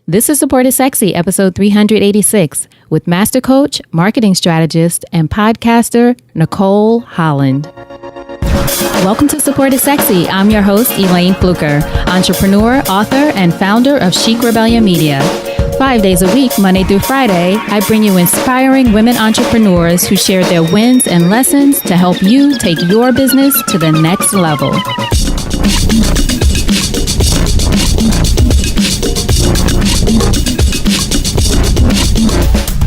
This is Support is Sexy, episode 386, with master coach, marketing strategist, and podcaster, Nicole Holland. Welcome to Support is Sexy. I'm your host, Elayne Fluker, entrepreneur, author, and founder of Chic Rebellion Media. 5 days a week, Monday through Friday, I bring you inspiring women entrepreneurs who share their wins and lessons to help you take your business to the next level.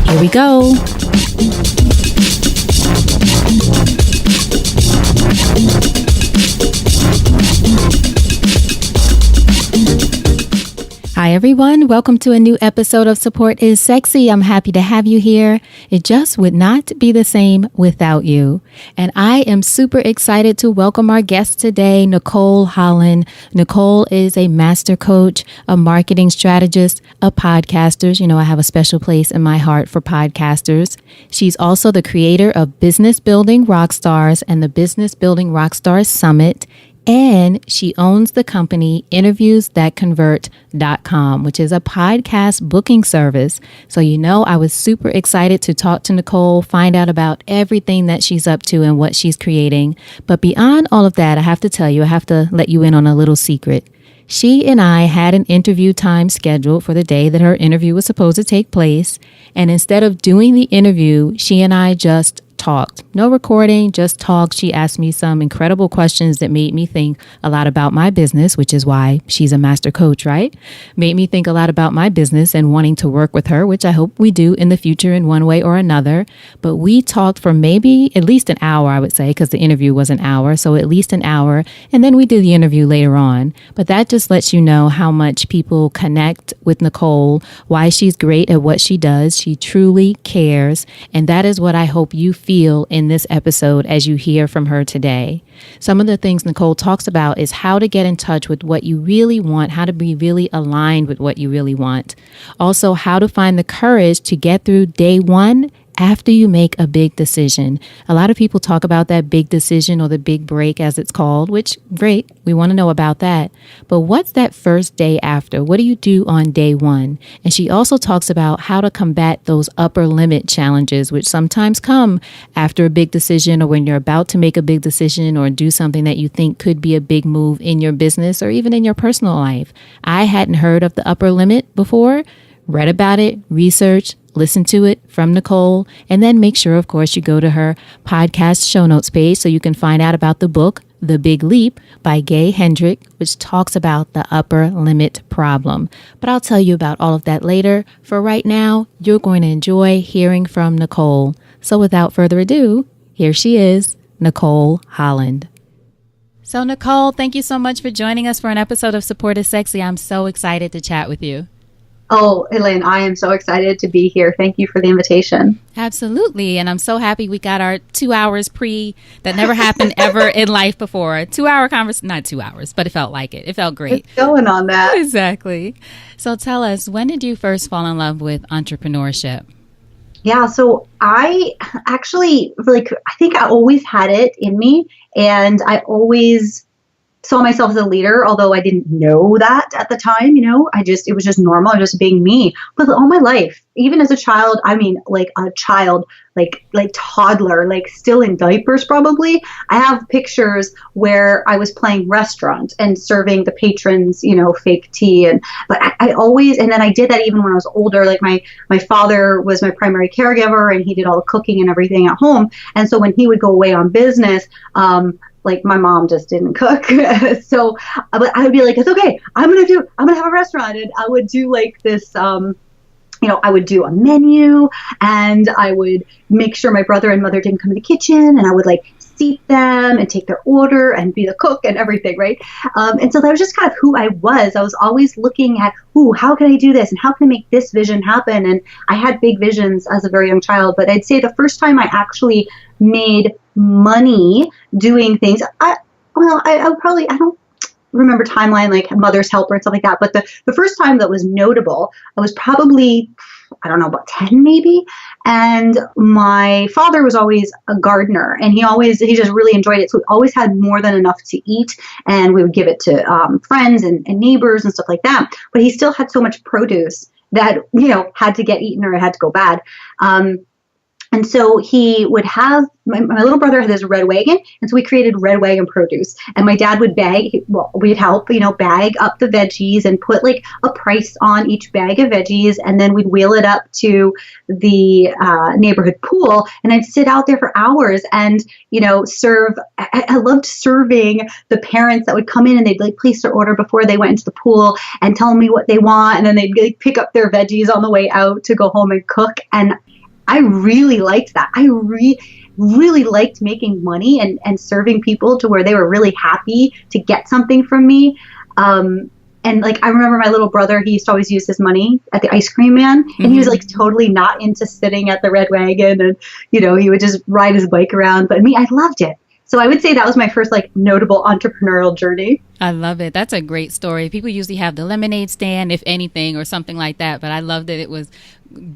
Here we go. Hi, everyone. Welcome to a new episode of Support is Sexy. I'm happy to have you here. It just would not be the same without you. And I am super excited to welcome our guest today, Nicole Holland. Nicole is a master coach, a marketing strategist, a podcaster. You know, I have a special place in my heart for podcasters. She's also the creator of Business Building Rockstars and the Business Building Rockstars Summit. And she owns the company interviewsthatconvert.com, which is a podcast booking service. So, you know, I was super excited to talk to Nicole, find out about everything that she's up to and what she's creating. But beyond all of that, I have to tell you, I have to let you in on a little secret. She and I had an interview time scheduled for the day that her interview was supposed to take place. And instead of doing the interview, she and I just talked. No recording, just talked. She asked me some incredible questions that made me think a lot about my business, which is why she's a master coach, right? Made me think a lot about my business and wanting to work with her, which I hope we do in the future in one way or another. But we talked for maybe at least an hour, I would say, because the interview was an hour. So at least an hour. And then we did the interview later on. But that just lets you know how much people connect with Nicole, why she's great at what she does. She truly cares. And that is what I hope you feel in this episode as you hear from her today. Some of the things Nicole talks about is how to get in touch with what you really want, how to be really aligned with what you really want. Also, how to find the courage to get through day one after you make a big decision. A lot of people talk about that big decision or the big break as it's called, which great. We want to know about that. But what's that first day after? What do you do on day one? And she also talks about how to combat those upper limit challenges, which sometimes come after a big decision or when you're about to make a big decision or do something that you think could be a big move in your business or even in your personal life. I hadn't heard of the upper limit before, read about it, researched, listen to it from Nicole, and then make sure, of course, you go to her podcast show notes page so you can find out about the book, The Big Leap by Gay Hendrick, which talks about the upper limit problem. But I'll tell you about all of that later. For right now, you're going to enjoy hearing from Nicole. So without further ado, here she is, Nicole Holland. So Nicole, thank you so much for joining us for an episode of Support is Sexy. I'm so excited to chat with you. Oh, Elayne, I am so excited to be here. Thank you for the invitation. Absolutely. And I'm so happy we got our 2 hours that never happened ever in life before. 2 hour conversation, not 2 hours, but it felt like it. It felt great. It's going on that. Exactly. So tell us, when did you first fall in love with entrepreneurship? Yeah, so I actually, I think I always had it in me, and I always saw myself as a leader, although I didn't know that at the time, it was just normal, just being me. But all my life, even as a child, toddler, still in diapers probably, I have pictures where I was playing restaurant and serving the patrons, fake tea. But I always, and then I did that even when I was older. My father was my primary caregiver and he did all the cooking and everything at home. And so when he would go away on business, my mom just didn't cook. So, but I would be like, it's okay. I'm going to have a restaurant. And I would do this, I would do a menu and I would make sure my brother and mother didn't come in the kitchen, and I would seat them and take their order and be the cook and everything. Right. And so that was just kind of who I was. I was always looking at, how can I do this? And how can I make this vision happen? And I had big visions as a very young child, but I'd say the first time I actually made money doing things, I don't remember timeline like Mother's Helper and stuff like that, but the first time that was notable, I was probably I don't know, about 10 maybe. And my father was always a gardener, and he just really enjoyed it. So we always had more than enough to eat, and we would give it to friends and neighbors and stuff like that. But he still had so much produce that, had to get eaten or it had to go bad. And so he would have, my little brother had this red wagon, and so we created red wagon produce. And my dad would we'd help, bag up the veggies and put like a price on each bag of veggies, and then we'd wheel it up to the neighborhood pool, and I'd sit out there for hours and, serve. I loved serving the parents that would come in, and they'd like place their order before they went into the pool and tell me what they want, and then they'd like, pick up their veggies on the way out to go home and cook. And I really liked that. I really liked making money and serving people to where they were really happy to get something from me. And like, I remember my little brother, he used to always use his money at the ice cream man. And he was like totally not into sitting at the red wagon. And, he would just ride his bike around. But me, I loved it. So I would say that was my first like notable entrepreneurial journey. I love it. That's a great story. People usually have the lemonade stand, if anything, or something like that. But I love that it was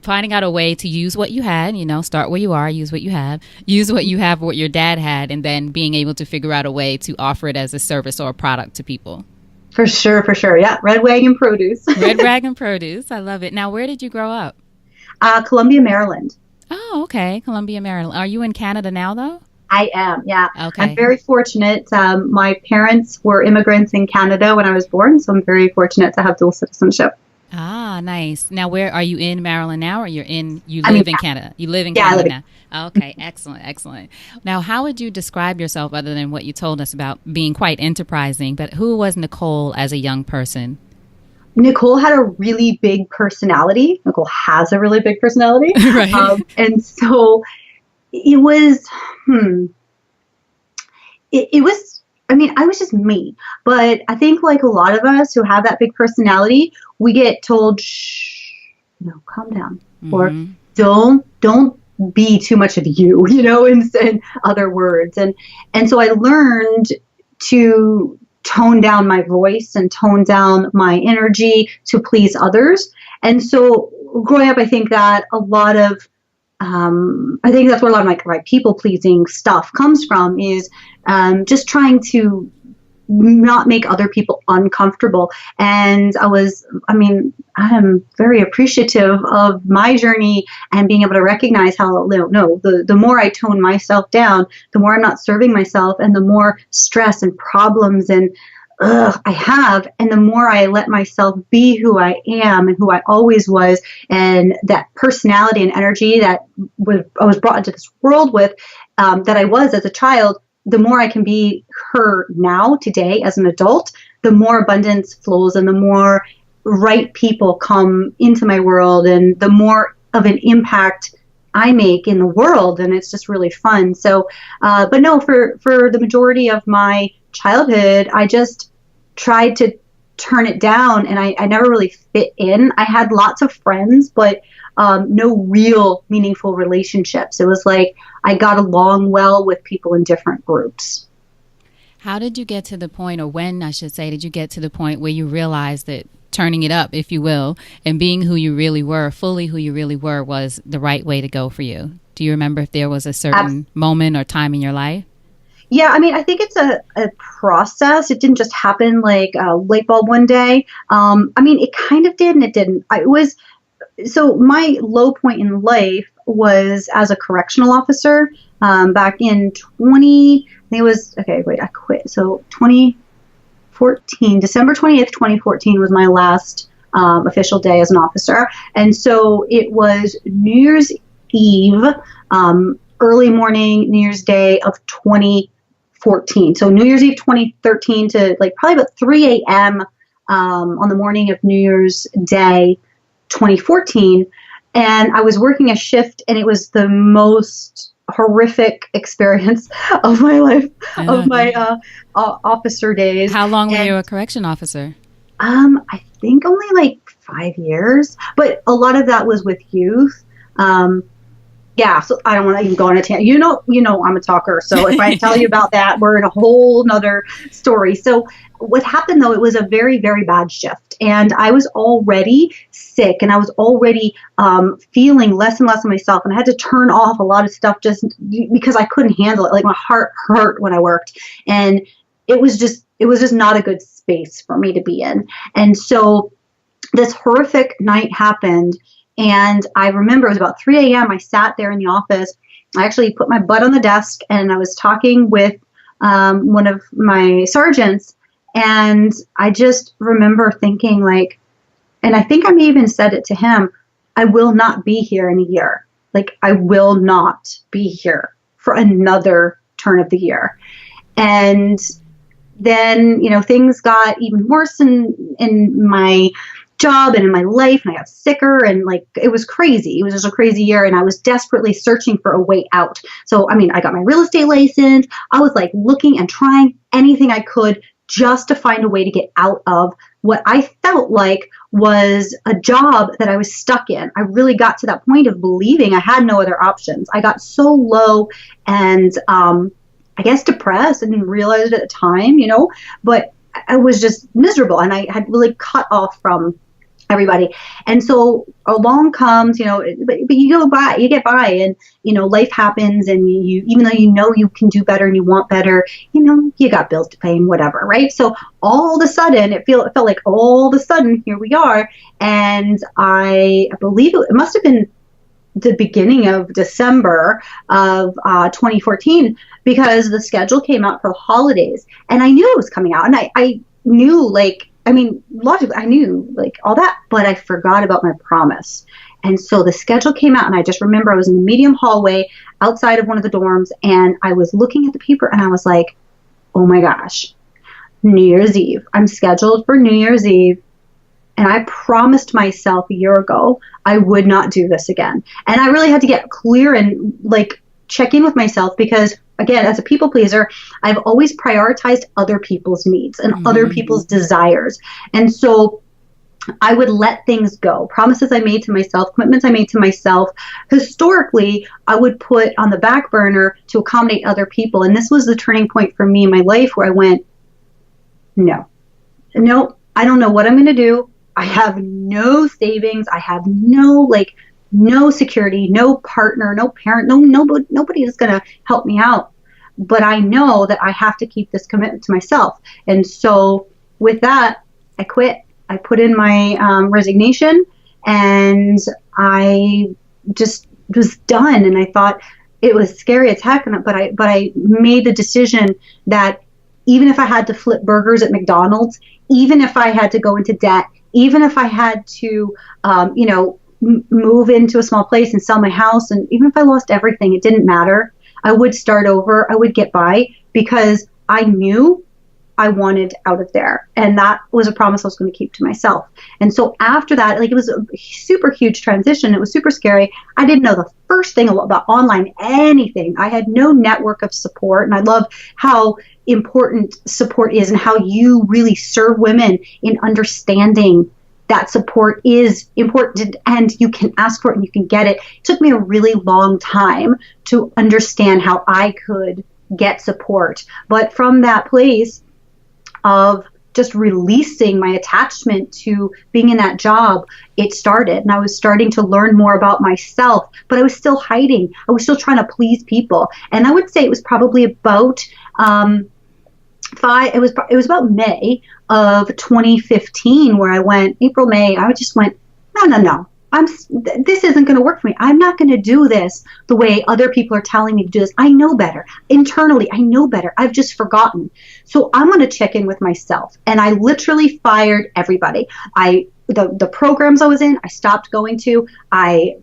finding out a way to use what you had, start where you are, use what you have, what your dad had, and then being able to figure out a way to offer it as a service or a product to people. For sure. Yeah. Red wagon produce. Red wagon produce. I love it. Now, where did you grow up? Columbia, Maryland. Oh, okay. Columbia, Maryland. Are you in Canada now, though? I am, yeah. Okay. I'm very fortunate. My parents were immigrants in Canada when I was born, so I'm very fortunate to have dual citizenship. Ah, nice. Now, where are you in Maryland now, or you live in Canada? You live in Canada now. Okay, excellent. Now, how would you describe yourself other than what you told us about being quite enterprising? But who was Nicole as a young person? Nicole had a really big personality. Nicole has a really big personality. Right. And so it was, it was, I was just me. But I think like a lot of us who have that big personality, we get told, shh, calm down. Mm-hmm. Or don't be too much of you, in other words. And so I learned to tone down my voice and tone down my energy to please others. And so growing up, I think that a lot of I think that's where a lot of my people-pleasing stuff comes from, is just trying to not make other people uncomfortable. And I am very appreciative of my journey and being able to recognize how, the more I tone myself down, the more I'm not serving myself, and the more stress and problems and I have, and the more I let myself be who I am and who I always was, and that personality and energy that I was brought into this world with, that I was as a child, the more I can be her now, today, as an adult, the more abundance flows and the more right people come into my world and the more of an impact I make in the world. And it's just really fun. So, but no, for the majority of my childhood, I just tried to turn it down, and I never really fit in. I had lots of friends, but no real meaningful relationships. It was like I got along well with people in different groups. How did you get to the point, or when, I should say, did you get to the point where you realized that turning it up, if you will, and being who you really were, fully who you really were, was the right way to go for you? Do you remember if there was a certain moment or time in your life? Yeah, I think it's a process. It didn't just happen like a light bulb one day. It kind of did and it didn't. So my low point in life was as a correctional officer back in I quit. So 2014, December 20th, 2014 was my last official day as an officer. And so it was New Year's Eve, early morning, New Year's Day of 2014. So New Year's Eve 2013 to like probably about 3 a.m. On the morning of New Year's Day 2014. And I was working a shift, and it was the most horrific experience of my life, of my officer days. How long were you a correction officer? I think only like 5 years, but a lot of that was with youth. Yeah, so I don't want to even go on a tangent. I'm a talker. So if I tell you about that, we're in a whole nother story. So what happened though, it was a very, very bad shift. And I was already sick and I was already feeling less and less of myself. And I had to turn off a lot of stuff just because I couldn't handle it. Like my heart hurt when I worked. And it was just not a good space for me to be in. And so this horrific night happened. And I remember it was about 3 a.m. I sat there in the office. I actually put my butt on the desk and I was talking with one of my sergeants. And I just remember thinking like, and I think I may even said it to him, I will not be here in a year. Like I will not be here for another turn of the year. And then, things got even worse in my job and in my life, and I got sicker, and like it was crazy. It was just a crazy year, and I was desperately searching for a way out. So I got my real estate license. I was like looking and trying anything I could just to find a way to get out of what I felt like was a job that I was stuck in. I really got to that point of believing I had no other options. I got so low and I guess depressed. I didn't realize it at the time, but I was just miserable, and I had really cut off from everybody. And so along comes, but you get by, and, life happens, and you, even though you can do better and you want better, you got bills to pay and whatever, right? So all of a sudden, it felt like all of a sudden, here we are. And I believe it must have been the beginning of December of 2014, because the schedule came out for the holidays, and I knew it was coming out, and I knew, logically I knew all that, but I forgot about my promise. And so the schedule came out, and I just remember I was in the medium hallway outside of one of the dorms, and I was looking at the paper, and I was like, oh my gosh, New Year's Eve. I'm scheduled for New Year's Eve. And I promised myself a year ago I would not do this again. And I really had to get clear and check in with myself, because again, as a people pleaser, I've always prioritized other people's needs and other people's desires. And so I would let things go. Promises I made to myself, commitments I made to myself, historically, I would put on the back burner to accommodate other people. And this was the turning point for me in my life where I went, no, I don't know what I'm going to do. I have no savings. I have no security, no partner, no parent, nobody is going to help me out. But I know that I have to keep this commitment to myself. And so with that, I quit. I put in my resignation, and I just was done. And I thought it was scary as heck, but I made the decision that even if I had to flip burgers at McDonald's, even if I had to go into debt, even if I had to, move into a small place and sell my house, and even if I lost everything, it didn't matter. I would start over. I would get by, because I knew I wanted out of there. And that was a promise I was going to keep to myself. And so after that, it was a super huge transition. It was super scary. I didn't know the first thing about online anything. I had no network of support. And I love how important support is, and how you really serve women in understanding that support is important, and you can ask for it and you can get it. It took me a really long time to understand how I could get support. But from that place of just releasing my attachment to being in that job, it started. And I was starting to learn more about myself, but I was still hiding. I was still trying to please people. And I would say it was probably about it was about May of 2015 where I went, April, May, I just went, no. This isn't going to work for me. I'm not going to do this the way other people are telling me to do this. I know better. Internally, I know better. I've just forgotten. So I'm going to check in with myself. And I literally fired everybody. The programs I was in, I stopped going to. I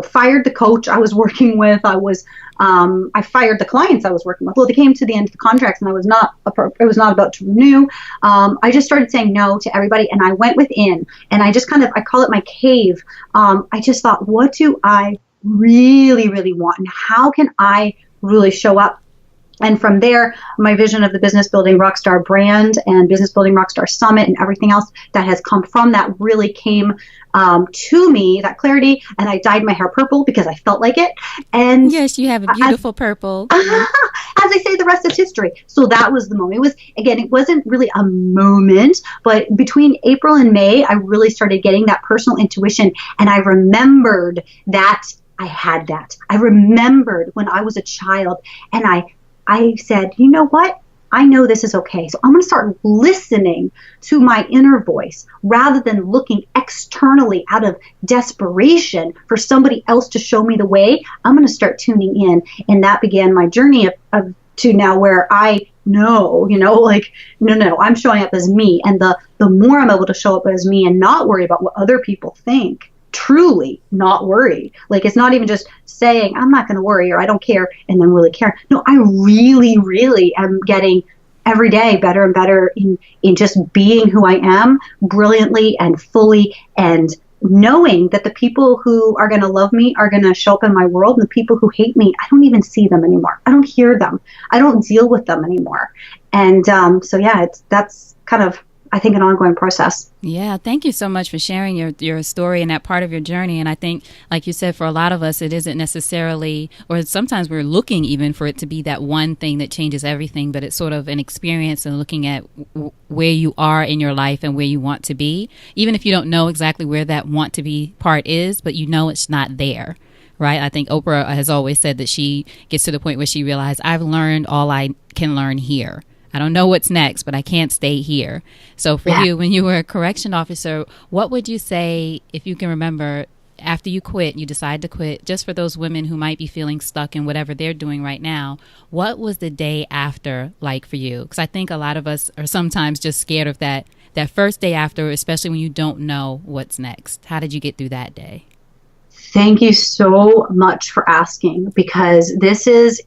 fired the coach I was working with. I fired the clients I was working with. Well, they came to the end of the contracts, and it was not about to renew. I just started saying no to everybody, and I went within, and I just I call it my cave. I just thought, what do I really, really want, and how can I really show up? And from there, my vision of the Business Building Rockstar brand and Business Building Rockstar Summit and everything else that has come from that really came to me, that clarity. And I dyed my hair purple because I felt like it. And yes, you have a beautiful purple. As I say, the rest is history. So that was the moment. It was, again, it wasn't really a moment, but between April and May, I really started getting that personal intuition. And I remembered that I had that. I remembered when I was a child, and I said, you know what? I know this is okay. So I'm going to start listening to my inner voice rather than looking externally out of desperation for somebody else to show me the way. I'm going to start tuning in. And that began my journey of to now where I know, like, no, I'm showing up as me. And the more I'm able to show up as me and not worry about what other people think, truly not worry. Like, it's not even just saying, I'm not going to worry, or I don't care, and then really care. No, I really, really am getting every day better and better in just being who I am brilliantly and fully, and knowing that the people who are going to love me are going to show up in my world, and the people who hate me, I don't even see them anymore. I don't hear them. I don't deal with them anymore. And so, yeah, that's kind of, I think, an ongoing process. Yeah, thank you so much for sharing your story and that part of your journey. And I think, like you said, for a lot of us, it isn't necessarily, or sometimes we're looking even for it to be that one thing that changes everything, but it's sort of an experience and looking at where you are in your life and where you want to be, even if you don't know exactly where that want to be part is, but you know it's not there. Right. I think Oprah has always said that she gets to the point where she realized, I've learned all I can learn here. I don't know what's next, but I can't stay here. So for you, when you were a correction officer, what would you say, if you can remember, after you quit, you decide to quit, just for those women who might be feeling stuck in whatever they're doing right now, what was the day after like for you? Because I think a lot of us are sometimes just scared of that first day after, especially when you don't know what's next. How did you get through that day? Thank you so much for asking, because this is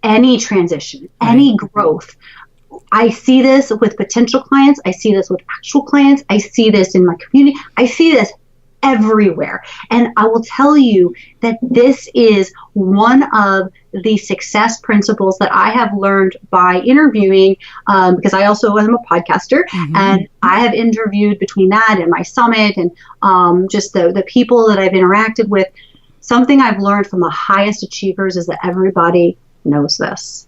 any transition, any growth. I see this with potential clients. I see this with actual clients. I see this in my community. I see this everywhere. And I will tell you that this is one of the success principles that I have learned by interviewing, because I also am a podcaster, and I have interviewed between that and my summit and just the people that I've interacted with. Something I've learned from the highest achievers is that everybody knows this.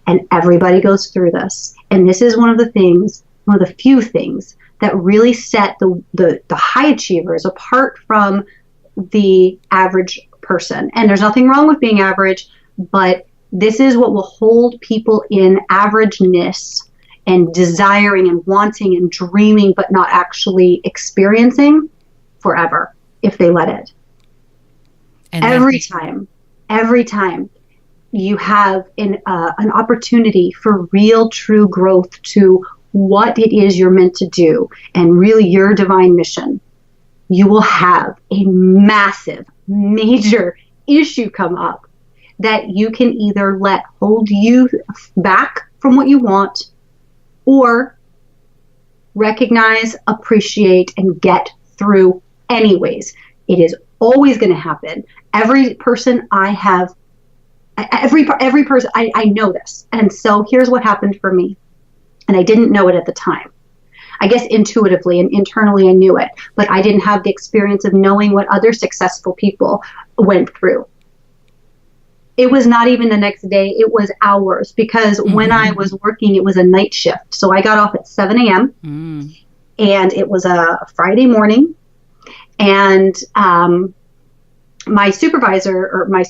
And everybody goes through this. And this is one of the few things that really set the high achievers apart from the average person. And there's nothing wrong with being average, but this is what will hold people in averageness and desiring and wanting and dreaming, but not actually experiencing forever if they let it. And every time you have an opportunity for real, true growth to what it is you're meant to do and really your divine mission, you will have a massive, major issue come up that you can either let hold you back from what you want, or recognize, appreciate, and get through anyways. It is always going to happen. Every person I have, every person, I know this. And so here's what happened for me. And I didn't know it at the time. I guess intuitively and internally I knew it, but I didn't have the experience of knowing what other successful people went through. It was not even the next day. It was hours, because when I was working, it was a night shift. So I got off at 7 a.m. And it was a Friday morning. And my supervisor, or my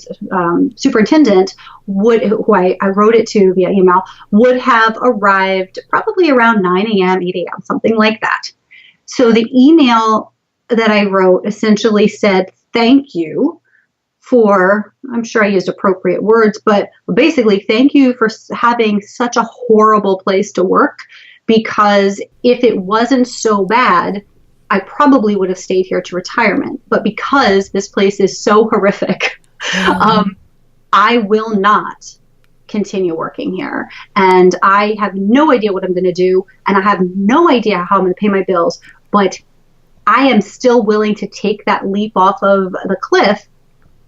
superintendent, who I wrote it to via email, would have arrived probably around 9 a.m., 8 a.m., something like that. So the email that I wrote essentially said, thank you for, I'm sure I used appropriate words, but basically, thank you for having such a horrible place to work, because if it wasn't so bad, I probably would have stayed here to retirement. But because this place is so horrific, I will not continue working here. And I have no idea what I'm going to do. And I have no idea how I'm going to pay my bills. But I am still willing to take that leap off of the cliff,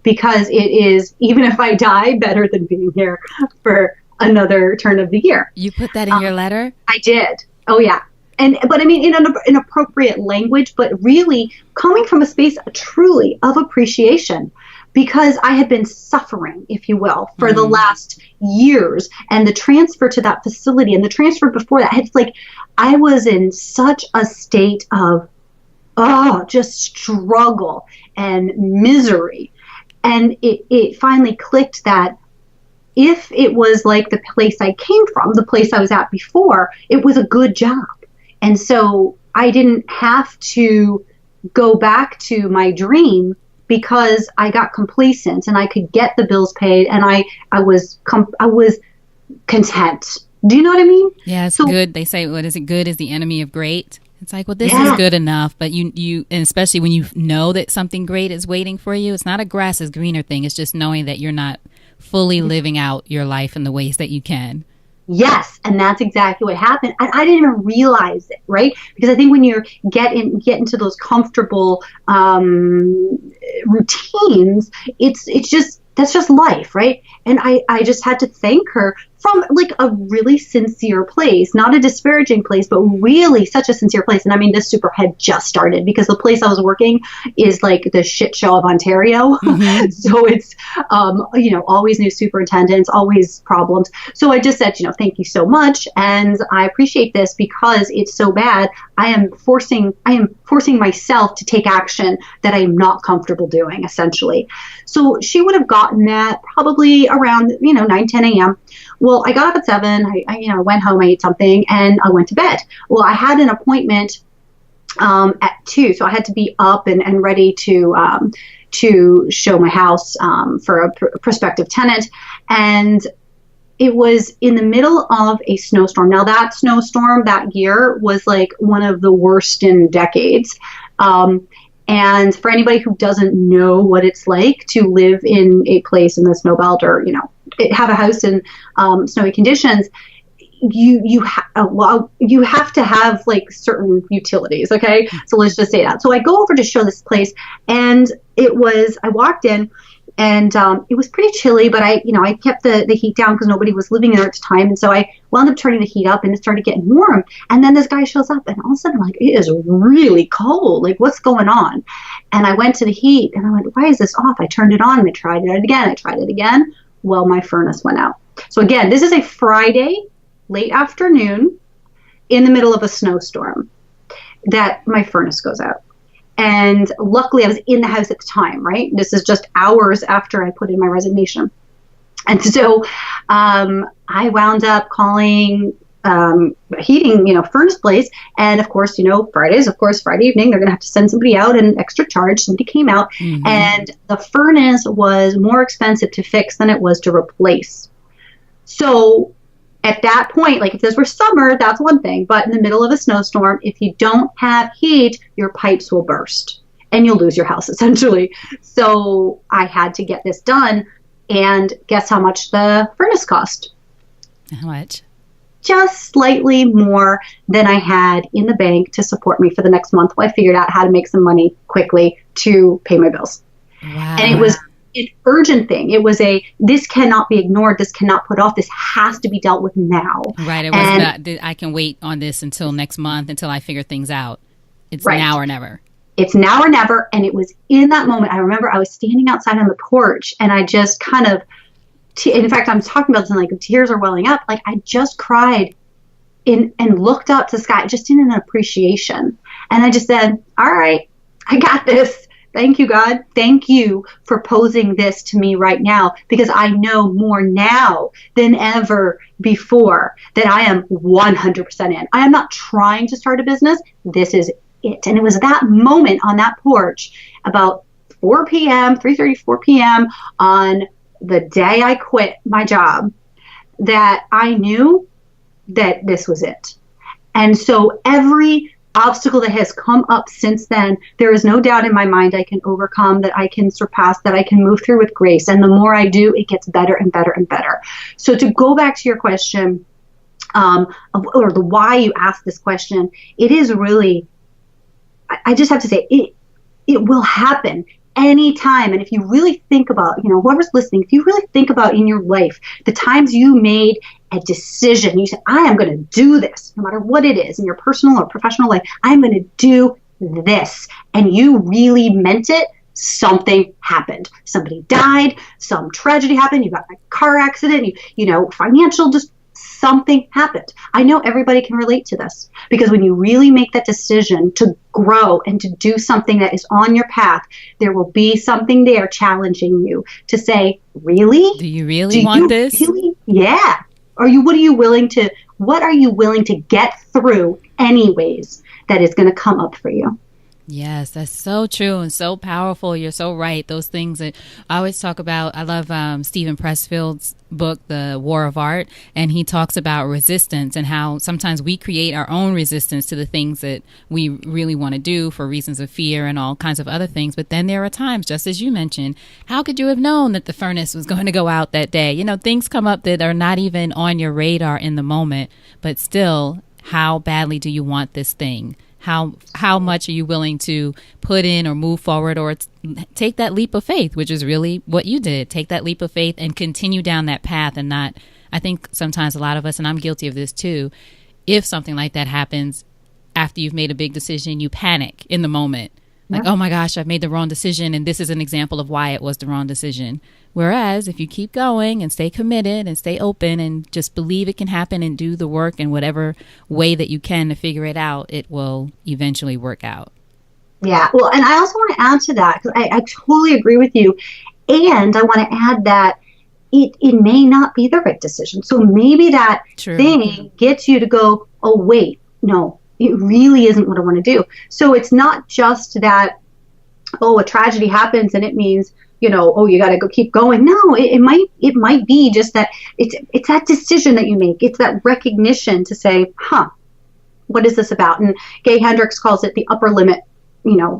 because it is, even if I die, better than being here for another turn of the year. You put that in your letter? I did. Oh, yeah. but I mean, in an appropriate language, but really coming from a space truly of appreciation, because I had been suffering, if you will, for the last years, and the transfer to that facility and the transfer before that, it's like I was in such a state of, just struggle and misery. And it finally clicked that if it was like the place I came from, the place I was at before, it was a good job. And so I didn't have to go back to my dream because I got complacent and I could get the bills paid, and I was content. Do you know what I mean? Yeah, it's good. They say, what is it? Good is the enemy of great. It's like, well, this is good enough. But you, and especially when you know that something great is waiting for you, it's not a grass is greener thing. It's just knowing that you're not fully living out your life in the ways that you can. Yes, and that's exactly what happened. I didn't even realize it, right? Because I think when you get into those comfortable routines, that's just life, right? And I just had to thank her from like a really sincere place, not a disparaging place, but really such a sincere place. And I mean, this super had just started, because the place I was working is like the shit show of Ontario. Mm-hmm. So it's, always new superintendents, always problems. So I just said, thank you so much. And I appreciate this because it's so bad. I am forcing myself to take action that I am not comfortable doing, essentially. So she would have gotten that probably around, 9, 10 a.m. Well, I got up at 7, I went home, I ate something, and I went to bed. Well, I had an appointment at 2, so I had to be up and ready to show my house for a prospective tenant. And it was in the middle of a snowstorm. Now, that snowstorm that year was like one of the worst in decades. And for anybody who doesn't know what it's like to live in a place in the snow belt, or have a house in snowy conditions, you have to have like certain utilities. Okay, so let's just say that. So I go over to show this place, and I walked in, and it was pretty chilly, but I kept the heat down because nobody was living there at the time. And so I wound up turning the heat up, and it started getting warm. And then this guy shows up, and all of a sudden, like, it is really cold. Like, what's going on? And I went to the heat, and I went, why is this off? I turned it on, and I tried it again. Well, my furnace went out. So again, this is a Friday, late afternoon, in the middle of a snowstorm, that my furnace goes out. And luckily I was in the house at the time, right? This is just hours after I put in my resignation. And so I wound up calling heating, furnace place. And of course, Friday evening, they're going to have to send somebody out and extra charge. Somebody came out, mm-hmm. and the furnace was more expensive to fix than it was to replace. So at that point, like if this were summer, that's one thing. But in the middle of a snowstorm, if you don't have heat, your pipes will burst and you'll lose your house, essentially. So I had to get this done. And guess how much the furnace cost? How much? Just slightly more than I had in the bank to support me for the next month while I figured out how to make some money quickly to pay my bills. Wow. And it was an urgent thing. It was this cannot be ignored. This cannot put off. This has to be dealt with now. Right. It was not, I can wait on this until next month until I figure things out. It's right. Now or never. It's now or never. And it was in that moment. I remember I was standing outside on the porch, and I just kind of, in fact, I'm talking about something like tears are welling up. Like I just cried and looked up to the sky just in an appreciation. And I just said, all right, I got this. Thank you, God. Thank you for posing this to me right now, because I know more now than ever before that I am 100% in. I am not trying to start a business. This is it. And it was that moment on that porch about 4 p.m., 3:30, 4 p.m. on the day I quit my job that I knew that this was it. And so every obstacle that has come up since then, there is no doubt in my mind I can overcome, that I can surpass, that I can move through with grace. And the more I do, it gets better and better and better. So to go back to your question, or the why you asked this question, it is really, I just have to say, it will happen anytime, and if you really think about, whoever's listening, if you really think about in your life, the times you made a decision, you said, I am going to do this, no matter what it is in your personal or professional life, I'm going to do this. And you really meant it. Something happened. Somebody died. Some tragedy happened. You got in a car accident. Financial, just something happened. I know everybody can relate to this, because when you really make that decision to grow and to do something that is on your path, there will be something there challenging you to say, really? Do you really want this? Really? Yeah. What are you willing to get through anyways that is going to come up for you? Yes, that's so true and so powerful. You're so right. Those things that I always talk about. I love Stephen Pressfield's book, The War of Art, and he talks about resistance and how sometimes we create our own resistance to the things that we really want to do for reasons of fear and all kinds of other things. But then there are times, just as you mentioned, how could you have known that the furnace was going to go out that day? Things come up that are not even on your radar in the moment, but still, how badly do you want this thing? How much are you willing to put in or move forward or take that leap of faith, which is really what you did. Take that leap of faith and continue down that path and not, I think sometimes a lot of us, and I'm guilty of this too, if something like that happens after you've made a big decision, you panic in the moment. Like, oh my gosh, I've made the wrong decision. And this is an example of why it was the wrong decision. Whereas if you keep going and stay committed and stay open and just believe it can happen and do the work in whatever way that you can to figure it out, it will eventually work out. Yeah. Well, and I also want to add to that, because I totally agree with you. And I want to add that it may not be the right decision. So maybe that thing gets you to go, oh, wait, no. It really isn't what I want to do. So it's not just that, a tragedy happens and it means, you got to go keep going. No, it might be just that it's that decision that you make. It's that recognition to say, what is this about? And Gay Hendricks calls it the upper limit,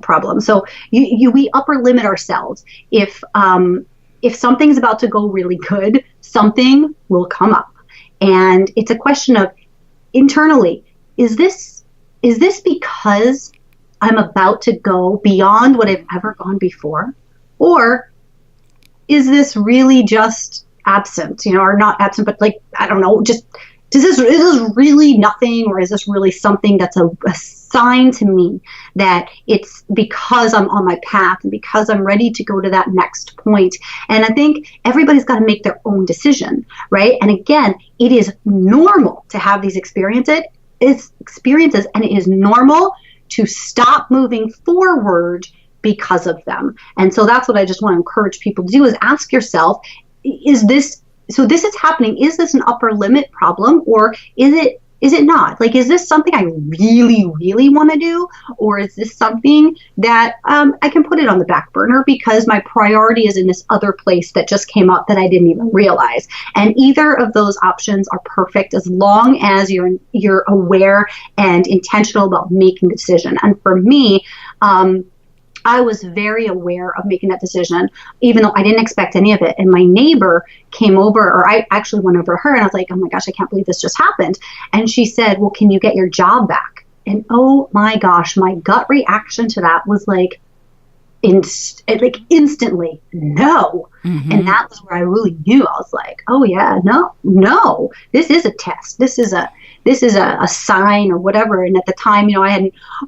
problem. So we upper limit ourselves. If something's about to go really good, something will come up. And it's a question of internally, is this because I'm about to go beyond what I've ever gone before? Or is this really just absent, or not absent, but like, I don't know, just, is this really nothing? Or is this really something that's a sign to me that it's because I'm on my path and because I'm ready to go to that next point? And I think everybody's got to make their own decision, right? And again, it is normal to have these experiences, and it is normal to stop moving forward because of them. And so that's what I just want to encourage people to do, is ask yourself, this is happening, is this an upper limit problem, or is it not? Like, is this something I really, really want to do? Or is this something that I can put it on the back burner because my priority is in this other place that just came up that I didn't even realize? And either of those options are perfect as long as you're aware and intentional about making the decision. And for me, I was very aware of making that decision, even though I didn't expect any of it. And my neighbor came over, or I actually went over to her, and I was like, oh my gosh, I can't believe this just happened. And she said, well, can you get your job back? And oh my gosh, my gut reaction to that was like, instantly, no. Mm-hmm. And that was where I really knew. I was like, oh yeah, no, this is a test. This is a sign or whatever. And at the time,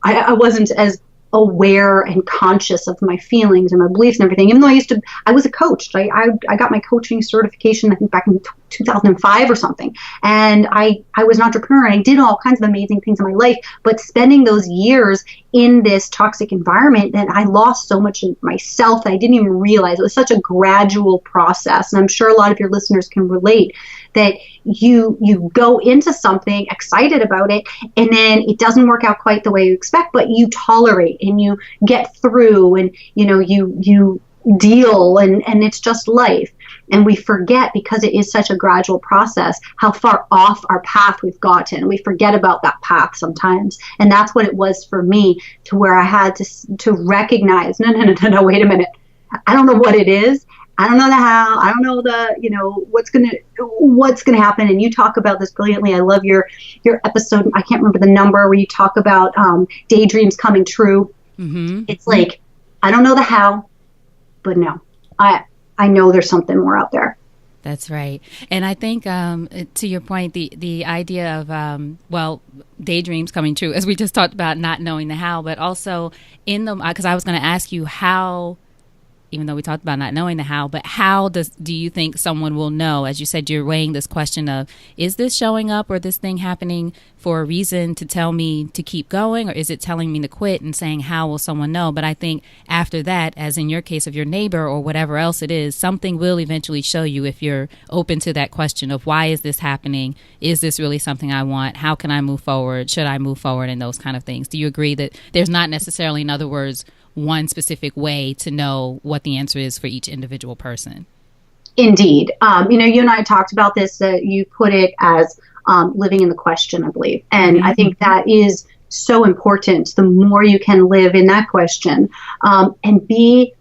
I wasn't as aware and conscious of my feelings and my beliefs and everything. Even though I was a coach. I got my coaching certification, I think back in 2005 or something. And I was an entrepreneur, and I did all kinds of amazing things in my life. But spending those years in this toxic environment, that I lost so much of myself that I didn't even realize. It was such a gradual process. And I'm sure a lot of your listeners can relate that you go into something excited about it, and then it doesn't work out quite the way you expect, but you tolerate and you get through, and you deal, and it's just life. And we forget, because it is such a gradual process, how far off our path we've gotten. We forget about that path sometimes. And that's what it was for me, to where I had to recognize, no, wait a minute. I don't know what it is. I don't know the how. I don't know what's gonna happen. And you talk about this brilliantly. I love your episode. I can't remember the number, where you talk about daydreams coming true. Mm-hmm. It's like, I don't know the how. but no, I know there's something more out there. That's right. And I think to your point, the idea of, daydreams coming true, as we just talked about, not knowing the how, but also because I was going to ask you how, even though we talked about not knowing the how, but how do you think someone will know? As you said, you're weighing this question of, is this showing up or this thing happening for a reason to tell me to keep going, or is it telling me to quit, and saying, how will someone know? But I think after that, as in your case of your neighbor or whatever else it is, something will eventually show you if you're open to that question of, why is this happening? Is this really something I want? How can I move forward? Should I move forward? And those kind of things. Do you agree that there's not necessarily, in other words, one specific way to know what the answer is for each individual person? Indeed. You and I talked about this, that you put it as living in the question, I believe. And I think that is so important. The more you can live in that question, and be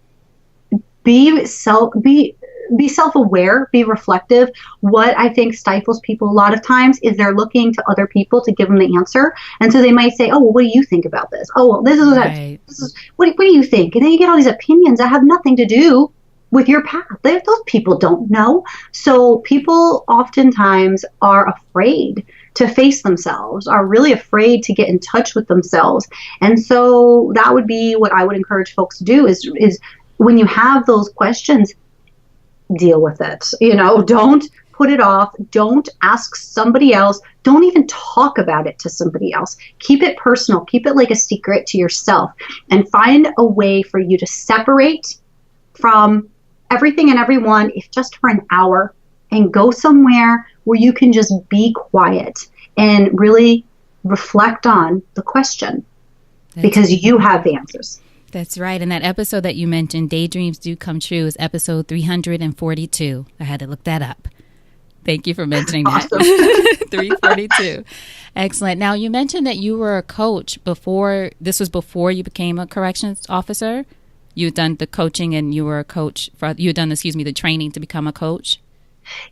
self-aware, be reflective. What I think stifles people a lot of times is they're looking to other people to give them the answer. And so they might say, oh, well, what do you think about this? Oh, well, this is what do you think? And then you get all these opinions that have nothing to do with your path. Those people don't know. So people oftentimes are afraid to face themselves, are really afraid to get in touch with themselves. And so that would be what I would encourage folks to do is when you have those questions, deal with it. Don't put it off. Don't ask somebody else. Don't even talk about it to somebody else. Keep it personal. Keep it like a secret to yourself, and find a way for you to separate from everything and everyone, if just for an hour, and go somewhere where you can just be quiet and really reflect on the question, because you have the answers. That's right. And that episode that you mentioned, Daydreams Do Come True, is episode 342. I had to look that up. Thank you for mentioning that. 342. Excellent. Now, you mentioned that you were a coach before you became a corrections officer. You had done the coaching, and you were a coach you had done, the training to become a coach.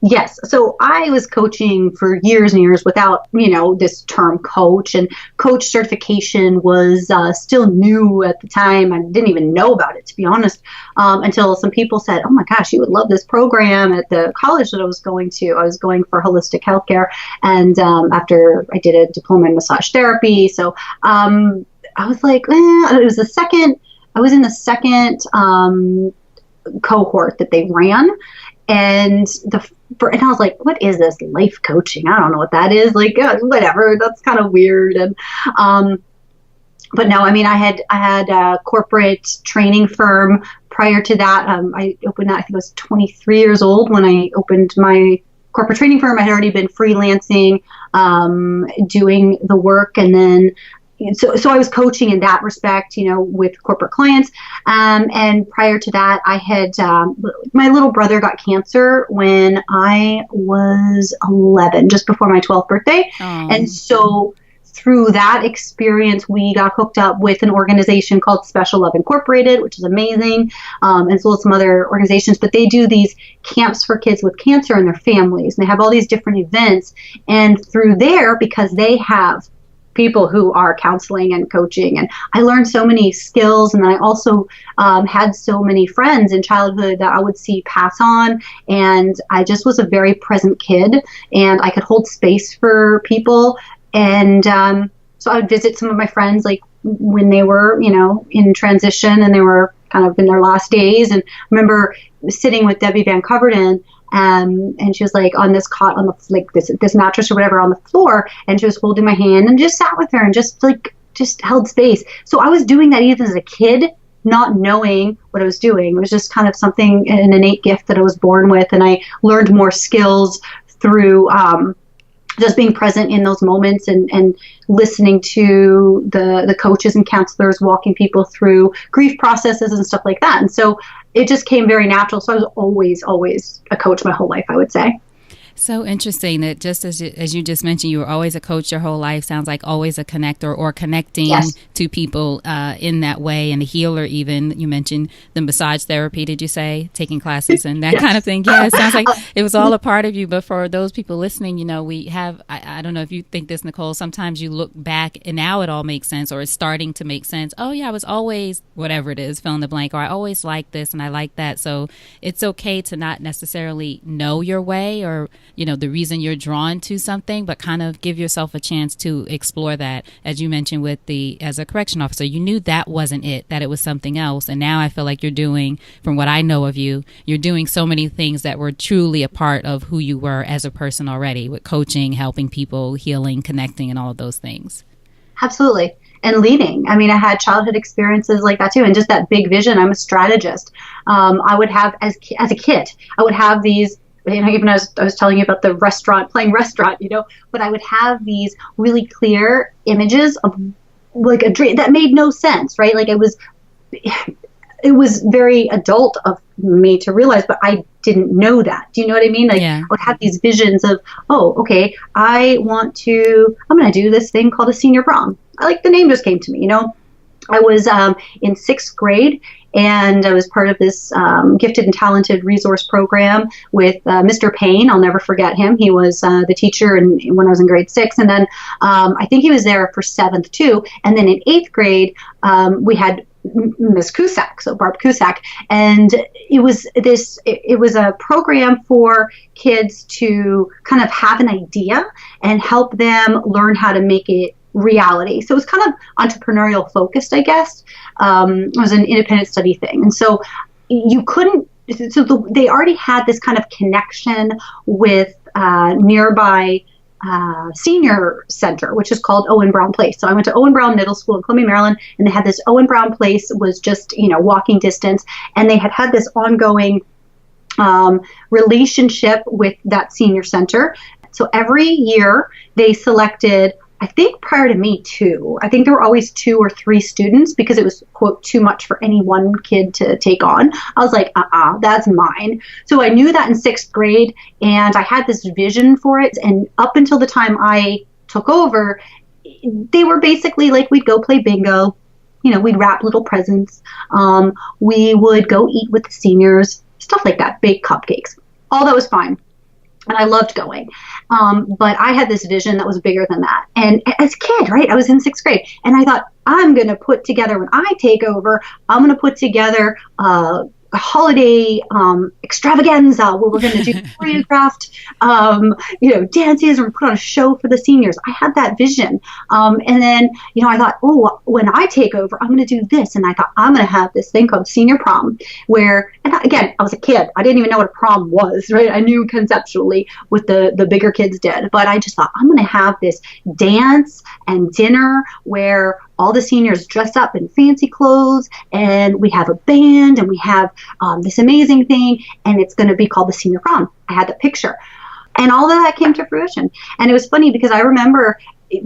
Yes. So I was coaching for years and years without, this term coach, and coach certification was still new at the time. I didn't even know about it, to be honest, until some people said, oh my gosh, you would love this program at the college that I was going to. I was going for holistic healthcare. And after I did a diploma in massage therapy. So I was like, I was in the second cohort that they ran. And I was like, what is this life coaching? I don't know what that is. Like, whatever. That's kind of weird. And, but no, I mean, I had a corporate training firm prior to that. I opened that, I think I was 23 years old when I opened my corporate training firm. I had already been freelancing, doing the work. And then, so I was coaching in that respect, with corporate clients. And prior to that, I had, my little brother got cancer when I was 11, just before my 12th birthday. Oh. And so through that experience, we got hooked up with an organization called Special Love Incorporated, which is amazing, as well as some other organizations. But they do these camps for kids with cancer and their families. And they have all these different events. And through there, because they have people who are counseling and coaching, and I learned so many skills. And then I also had so many friends in childhood that I would see pass on, and I just was a very present kid, and I could hold space for people. And so I would visit some of my friends, like when they were, in transition and they were kind of in their last days. And I remember sitting with Debbie Van Coverden, and she was like on this cot on the this mattress or whatever on the floor, and she was holding my hand and just sat with her and just held space. So I was doing that even as a kid, not knowing what I was doing. It was just kind of something, an innate gift that I was born with, and I learned more skills through just being present in those moments and listening to the coaches and counselors walking people through grief processes and stuff like that. And so it just came very natural. So I was always a coach my whole life, I would say. So interesting that just as you just mentioned, you were always a coach your whole life. Sounds like always a connector or connecting Yes. to people in that way, and a healer even. You mentioned the massage therapy, did you say? Taking classes and that Yes. kind of thing. Yeah, it sounds like it was all a part of you. But for those people listening, we have, I don't know if you think this, Nicole, sometimes you look back and now it all makes sense or it's starting to make sense. Oh yeah, I was always, whatever it is, fill in the blank, or I always liked this and I like that. So it's okay to not necessarily know your way or the reason you're drawn to something, but kind of give yourself a chance to explore that. As you mentioned as a correction officer, you knew that wasn't it, that it was something else. And now I feel like you're doing, from what I know of you, you're doing so many things that were truly a part of who you were as a person already, with coaching, helping people, healing, connecting, and all of those things. Absolutely. And leading. I mean, I had childhood experiences like that too. And just that big vision. I'm a strategist. I would have, as a kid, I would have these, even as I was telling you about the playing restaurant, but I would have these really clear images of like a dream that made no sense, right? Like it was very adult of me to realize, but I didn't know that. Do you know what I mean? Like I would have these visions of, oh, okay, I'm going to do this thing called a senior prom. Like the name just came to me, I was in 6th grade, and I was part of this gifted and talented resource program with Mr. Payne. I'll never forget him. He was the teacher when I was in grade 6, and then I think he was there for 7th too. And then in 8th grade, we had Miss Cusack, so Barb Cusack, and it was a program for kids to kind of have an idea and help them learn how to make it reality. So it was kind of entrepreneurial focused, I guess. It was an independent study thing. And so they already had this kind of connection with nearby senior center, which is called Owen Brown Place. So I went to Owen Brown Middle School in Columbia, Maryland, and they had this Owen Brown Place was just, walking distance. And they had this ongoing relationship with that senior center. So every year they selected, I think prior to me too, I think there were always 2 or 3 students because it was, quote, too much for any one kid to take on. I was like, that's mine. So I knew that in 6th grade, and I had this vision for it. And up until the time I took over, they were basically like, we'd go play bingo, we'd wrap little presents. We would go eat with the seniors, stuff like that, bake cupcakes. All that was fine. And I loved going. But I had this vision that was bigger than that. And as a kid, right, I was in 6th grade. And I thought, I'm going to put together, when I take over, I'm going to put together a holiday extravaganza where we're going to do choreographed, dances, or put on a show for the seniors. I had that vision. And then, I thought, when I take over, I'm going to do this. And I thought, I'm going to have this thing called senior prom where, and again, I was a kid. I didn't even know what a prom was, right? I knew conceptually what the bigger kids did, but I just thought, I'm going to have this dance and dinner where all the seniors dress up in fancy clothes, and we have a band, and we have this amazing thing, and it's going to be called the senior prom. I had the picture, and all of that came to fruition. And it was funny because I remember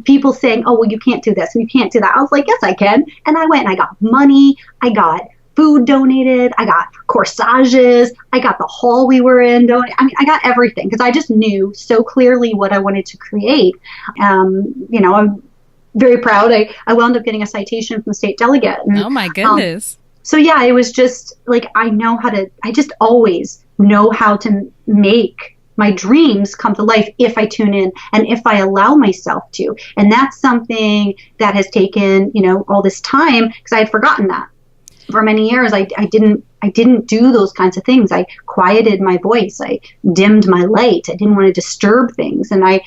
people saying, oh, well, you can't do this and you can't do that. I was like, yes, I can. And I went and I got money. I got food donated. I got corsages. I got the hall we were in donated. I mean, I got everything because I just knew so clearly what I wanted to create. I'm very proud. I wound up getting a citation from the state delegate. And, oh my goodness. So yeah, it was just like, I just always know how to make my dreams come to life if I tune in and if I allow myself to. And that's something that has taken, all this time because I had forgotten that. For many years, I didn't do those kinds of things. I quieted my voice. I dimmed my light. I didn't want to disturb things. And I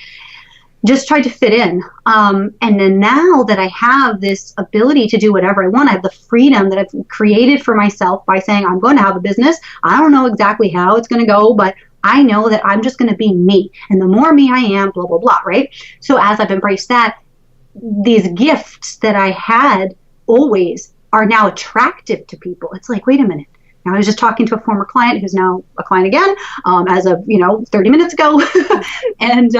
just tried to fit in. And then now that I have this ability to do whatever I want, I have the freedom that I've created for myself by saying, I'm going to have a business. I don't know exactly how it's going to go, but I know that I'm just going to be me. And the more me I am, blah, blah, blah, right? So as I've embraced that, these gifts that I had always are now attractive to people. It's like, wait a minute. Now, I was just talking to a former client who's now a client again, as of 30 minutes ago, and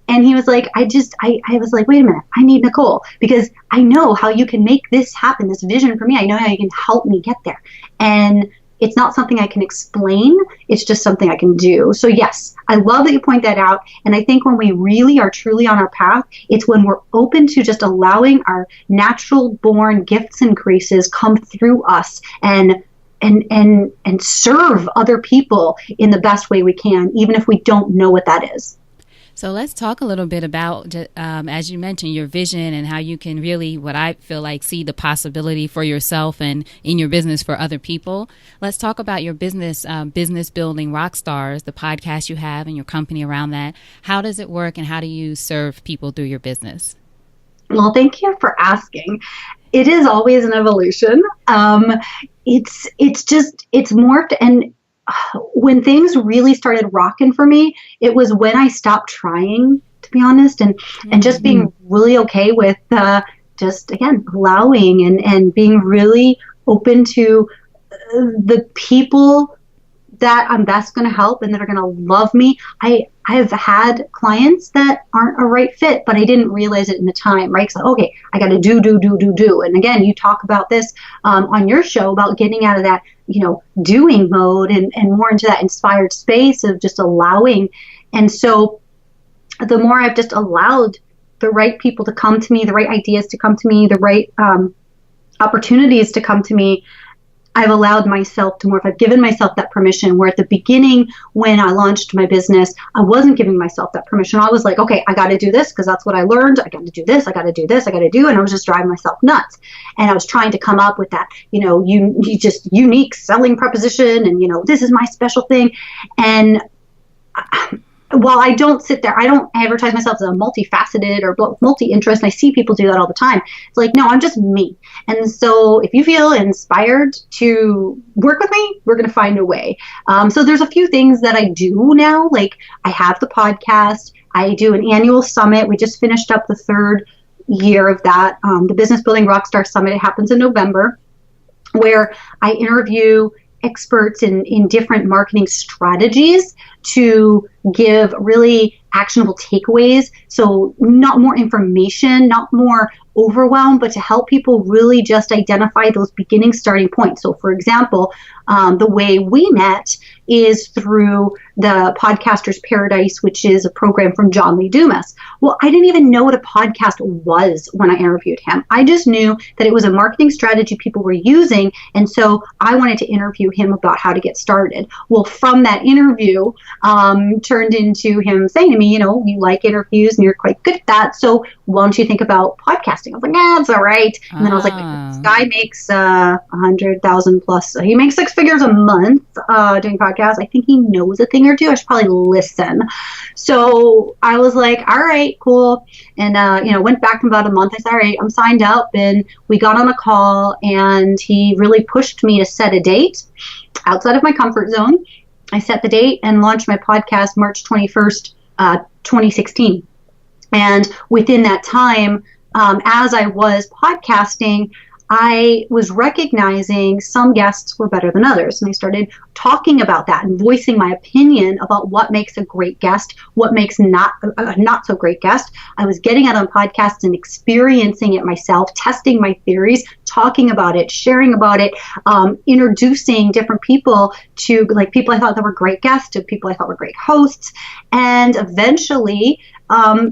he was like, I was like, wait a minute, I need Nicole because I know how you can make this happen, this vision for me. I know how you can help me get there, and it's not something I can explain. It's just something I can do. So yes, I love that you point that out. And I think when we really are truly on our path, it's when we're open to just allowing our natural born gifts and graces come through us and serve other people in the best way we can, even if we don't know what that is. So let's talk a little bit about, as you mentioned, your vision and how you can really, what I feel like, see the possibility for yourself and in your business for other people. Let's talk about your business, Business Building Rockstars, the podcast you have and your company around that. How does it work and how do you serve people through your business? Well, thank you for asking. It is always an evolution. It's morphed, and when things really started rocking for me, it was when I stopped trying, to be honest, and just being really okay with just, again, allowing and being really open to the people that I'm best going to help and that are going to love me. I've had clients that aren't a right fit, but I didn't realize it in the time, right? So, okay, I got to do. And again, you talk about this on your show about getting out of that, doing mode and more into that inspired space of just allowing. And so the more I've just allowed the right people to come to me, the right ideas to come to me, the right opportunities to come to me, I've allowed myself to morph. I've given myself that permission, where at the beginning, when I launched my business, I wasn't giving myself that permission. I was like, okay, I got to do this because that's what I learned. I got to do this. I got to do this. I got to do. And I was just driving myself nuts. And I was trying to come up with that, just unique selling proposition. And, this is my special thing. And while I don't sit there, I don't advertise myself as a multifaceted or multi-interest. And I see people do that all the time. It's like, no, I'm just me. And so if you feel inspired to work with me, we're going to find a way. So there's a few things that I do now. Like I have the podcast. I do an annual summit. We just finished up the third year of that. The Business Building Rockstar Summit. It happens in November, where I interview experts in different marketing strategies to give really actionable takeaways. So not more information, not more overwhelm, but to help people really just identify those beginning starting points. So for example, the way we met is through the Podcaster's Paradise, which is a program from John Lee Dumas. Well, I didn't even know what a podcast was when I interviewed him. I just knew that it was a marketing strategy people were using. And so I wanted to interview him about how to get started. Well, from that interview, turned into him saying to me, you like interviews and you're quite good at that. So why don't you think about podcasting? I was like, it's all right. And then I was like, this guy makes 100,000 plus. He makes 6 figures a month doing podcasts. I think he knows a thing or two. I should probably listen. So I was like, all right, cool. And, went back in about a month. I said, all right, I'm signed up. And we got on a call and he really pushed me to set a date outside of my comfort zone. I set the date and launched my podcast March 21st, 2016. And within that time, as I was podcasting, I was recognizing some guests were better than others. And I started talking about that and voicing my opinion about what makes a great guest, what makes not so great guest. I was getting out on podcasts and experiencing it myself, testing my theories, talking about it, sharing about it, introducing different people to people I thought that were great guests to people I thought were great hosts. And eventually,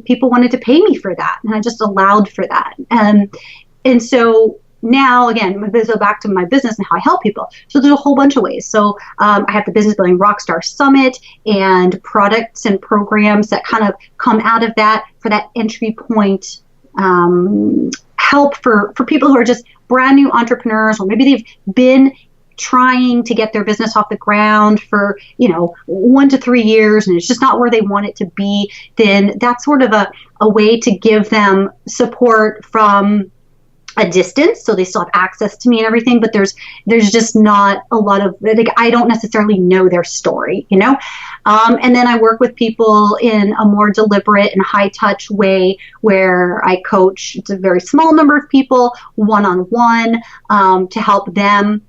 people wanted to pay me for that. And I just allowed for that. And so now, again, so back to my business and how I help people. So there's a whole bunch of ways. So I have the Business Building Rockstar Summit and products and programs that kind of come out of that for that entry point help for people who are just brand new entrepreneurs, or maybe they've been trying to get their business off the ground for 1 to 3 years and it's just not where they want it to be. Then that's sort of a way to give them support from a distance, so they still have access to me and everything, but there's just not a lot of, I don't necessarily know their story, and then I work with people in a more deliberate and high touch way where I coach. It's a very small number of people, one-on-one, to help them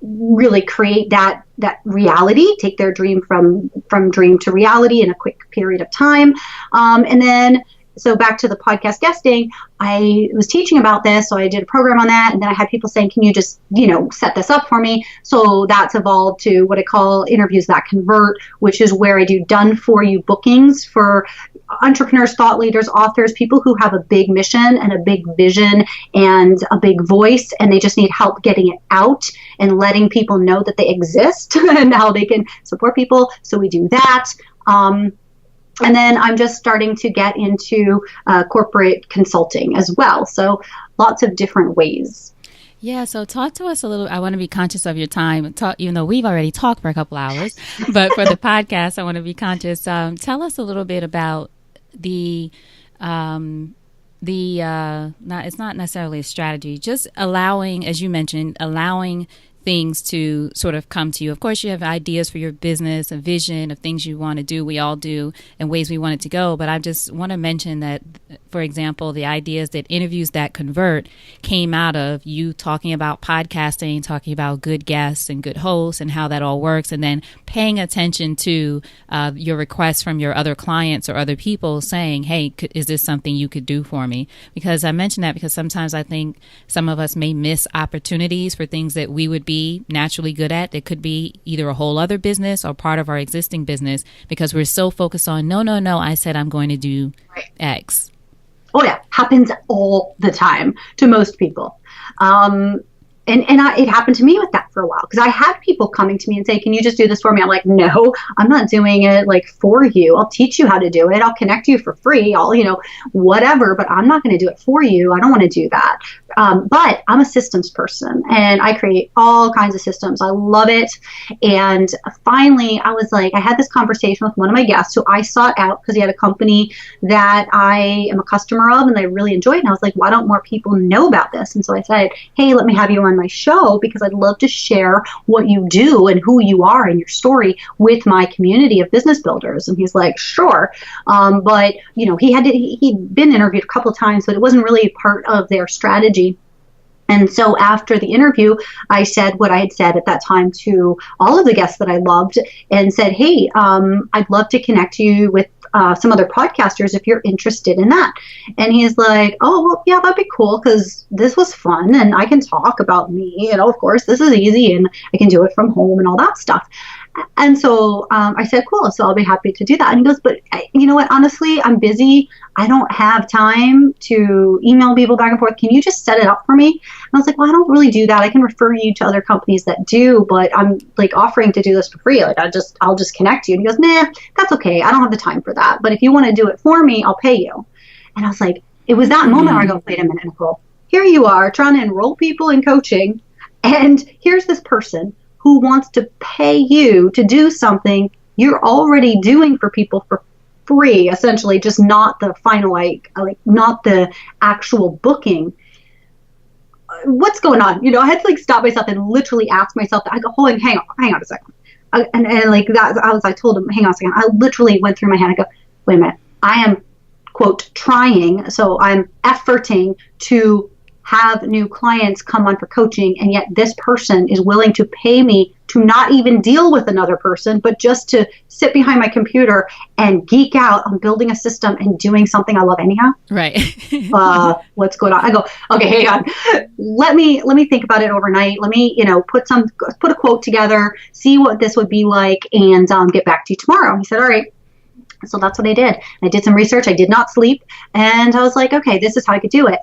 really create that reality, take their dream from dream to reality in a quick period of time, and then so back to the podcast guesting, I was teaching about this. So I did a program on that. And then I had people saying, can you just, set this up for me? So that's evolved to what I call interviews that convert, which is where I do done for you bookings for entrepreneurs, thought leaders, authors, people who have a big mission and a big vision and a big voice, and they just need help getting it out and letting people know that they exist and how they can support people. So we do that. And then I'm just starting to get into corporate consulting as well. So lots of different ways. Yeah, so talk to us a little. I want to be conscious of your time, even though we've already talked for a couple hours. But for the podcast, I want to be conscious. Tell us a little bit about it's not necessarily a strategy, just allowing, as you mentioned, allowing things to sort of come to you. Of course, you have ideas for your business, a vision of things you want to do. We all do, and ways we want it to go. But I just want to mention that, for example, the ideas that interviews that convert came out of you talking about podcasting, talking about good guests and good hosts and how that all works, and then paying attention to your requests from your other clients or other people saying, hey, is this something you could do for me? Because I mention that because sometimes I think some of us may miss opportunities for things that we would be naturally good at. It could be either a whole other business or part of our existing business because we're so focused on, no, I said I'm going to do X. Oh yeah, happens all the time to most people. It happened to me with that for a while because I had people coming to me and say, can you just do this for me? I'm like, no, I'm not doing it for you. I'll teach you how to do it. I'll connect you for free. I'll, whatever, but I'm not going to do it for you. I don't want to do that. But I'm a systems person and I create all kinds of systems. I love it. And finally, I was like, I had this conversation with one of my guests who I sought out because he had a company that I am a customer of and I really enjoyed. And I was like, why don't more people know about this? And so I said, hey, let me have you on my show because I'd love to share what you do and who you are and your story with my community of business builders. And he's like, sure. But he'd been interviewed a couple of times, but it wasn't really part of their strategy. And so after the interview, I said what I had said at that time to all of the guests that I loved and said, hey, I'd love to connect you with some other podcasters if you're interested in that. And he's like, oh, well, yeah, that'd be cool because this was fun and I can talk about me. Of course, this is easy and I can do it from home and all that stuff. And so I said, cool, so I'll be happy to do that. And he goes, but you know what, honestly, I'm busy. I don't have time to email people back and forth. Can you just set it up for me? And I was like, well, I don't really do that. I can refer you to other companies that do, but I'm offering to do this for free. I'll just connect you. And he goes, nah, that's okay. I don't have the time for that. But if you want to do it for me, I'll pay you. And I was like, it was that moment where I go, wait a minute, Nicole, here you are trying to enroll people in coaching. And here's this person who wants to pay you to do something you're already doing for people for free, essentially, just not the final, not the actual booking. What's going on? I had to stop myself and literally ask myself that. I go, hold on, hang on a second. I told him, hang on a second. I literally went through my head. I go, wait a minute. I am, quote, trying. So I'm efforting to have new clients come on for coaching, and yet this person is willing to pay me to not even deal with another person, but just to sit behind my computer and geek out on building a system and doing something I love anyhow. Right. What's going on? I go, okay, hang on. Let me think about it overnight. Let me, put a quote together, see what this would be like, and get back to you tomorrow. He said, all right. So that's what I did. I did some research. I did not sleep, and I was like, okay, this is how I could do it.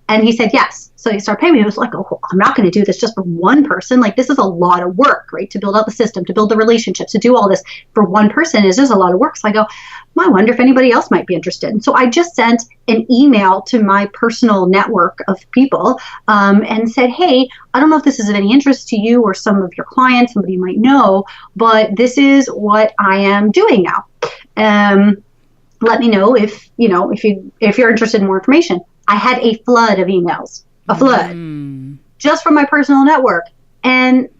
And he said, yes. So he started paying me. He was like, oh, I'm not going to do this just for one person. This is a lot of work, right? To build out the system, to build the relationships, to do all this for one person is just a lot of work. So I go, I wonder if anybody else might be interested. And so I just sent an email to my personal network of people and said, hey, I don't know if this is of any interest to you or some of your clients, somebody you might know, but this is what I am doing now. Let me know if you're interested in more information. I had a flood of emails, just from my personal network. And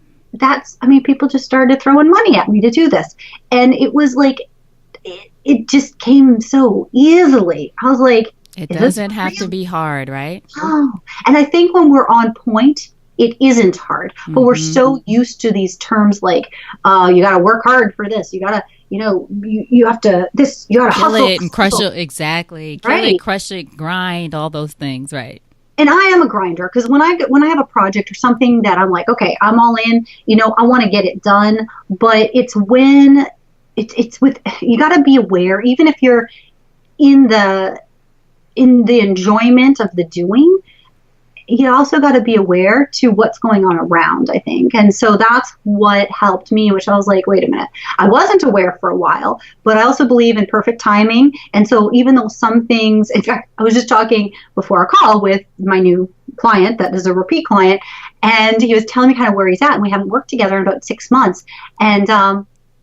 people just started throwing money at me to do this. And it was it just came so easily. I was like, it doesn't have to be hard, right? Oh, and I think when we're on point, it isn't hard. But we're so used to these terms like, you got to work hard for this. You got to, you have to, this, you got to hustle. Kill it and crush it. Exactly. Kill it, crush it, grind, all those things. Right. And I am a grinder, because when I have a project or something that I'm like, okay, I'm all in, I want to get it done. But it's when it's with, you got to be aware, even if you're in the enjoyment of the doing, you also got to be aware to what's going on around, I think. And so that's what helped me, which I was like, wait a minute, I wasn't aware for a while, but I also believe in perfect timing. And so even though some things, in fact, I was just talking before our call with my new client that is a repeat client, and he was telling me kind of where he's at, and we haven't worked together in about 6 months. And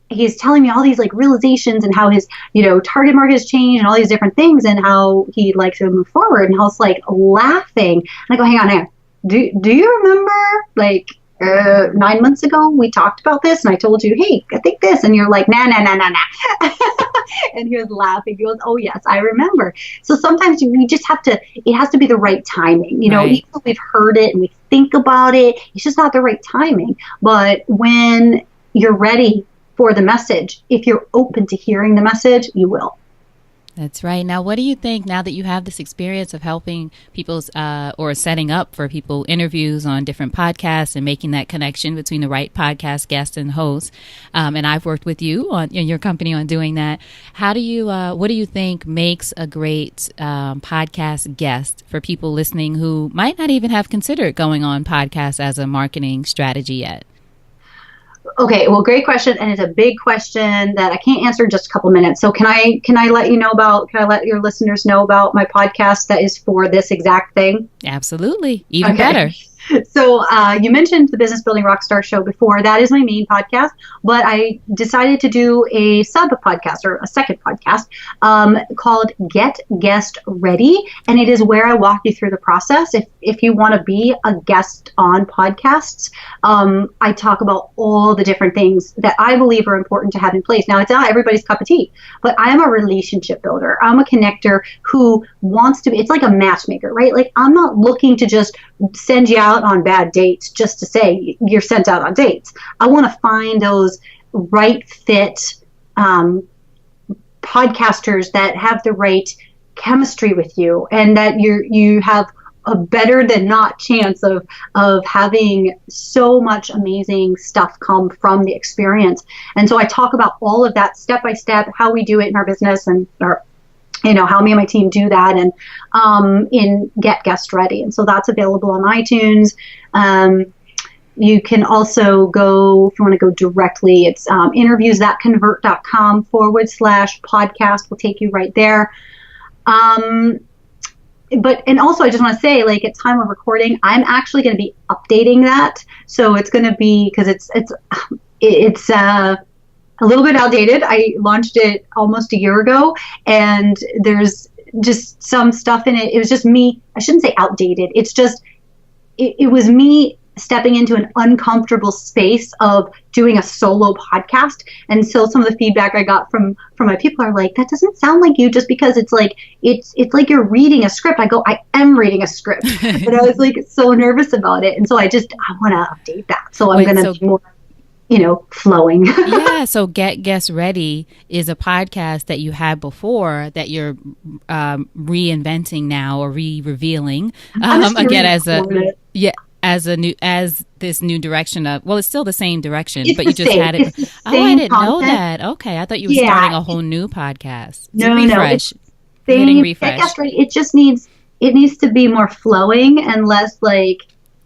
he's telling me all these like realizations and how his, target market has changed and all these different things and how he'd like to move forward. And I was like laughing. And I go, hang on. Do you remember like 9 months ago we talked about this and I told you, hey, I think this. And you're like, nah. And he was laughing. He goes, oh yes, I remember. So sometimes we just have to, it has to be the right timing. Even though we've heard it and we think about it, it's just not the right timing. But when you're ready for the message, if you're open to hearing the message, you will. That's right. Now, what do you think now that you have this experience of helping people's or setting up for people interviews on different podcasts and making that connection between the right podcast guest and host? And I've worked with you in your company on doing that. How do you what do you think makes a great podcast guest for people listening who might not even have considered going on podcasts as a marketing strategy yet? Okay, well, great question, and it's a big question that I can't answer in just a couple minutes. So can I let your listeners know about my podcast that is for this exact thing? Absolutely, even better. So you mentioned the Business Building Rockstar show before. That is my main podcast, but I decided to do a sub podcast or a second podcast called Get Guest Ready, and it is where I walk you through the process. If you want to be a guest on podcasts, I talk about all the different things that I believe are important to have in place. Now, it's not everybody's cup of tea, but I am a relationship builder. I'm a connector who wants to be, it's like a matchmaker, right? Like, I'm not looking to just send you out on bad dates just to say you're sent out on dates. I want to find those right fit podcasters that have the right chemistry with you, and that you have a better than not chance of having so much amazing stuff come from the experience. And so I talk about all of that step by step, how we do it in our business, and how me and my team do that, and in Get Guest Ready. And so that's available on iTunes. You can also go, if you want to go directly, it's interviews.convert.com/podcast will take you right there. And also I just want to say, like, at time of recording, I'm actually going to be updating that. So it's going to be, because it's a little bit outdated. I launched it almost a year ago, and there's just some stuff in it. It was just me. I shouldn't say outdated. It's just, it was me stepping into an uncomfortable space of doing a solo podcast. And so some of the feedback I got from my people are like, that doesn't sound like you, just because it's like like you're reading a script. I go, I am reading a script. But I was like so nervous about it. And so I want to update that. So I'm going to be more flowing. Yeah. So Get Guest Ready is a podcast that you had before that you're reinventing now, or revealing again as this new direction of, well, it's still the same direction, but you just had it. Oh, I didn't know that. Okay. I thought you were starting a whole new podcast. No. Refresh. Hitting refresh. Get Guest Ready. It just needs to be more flowing and less like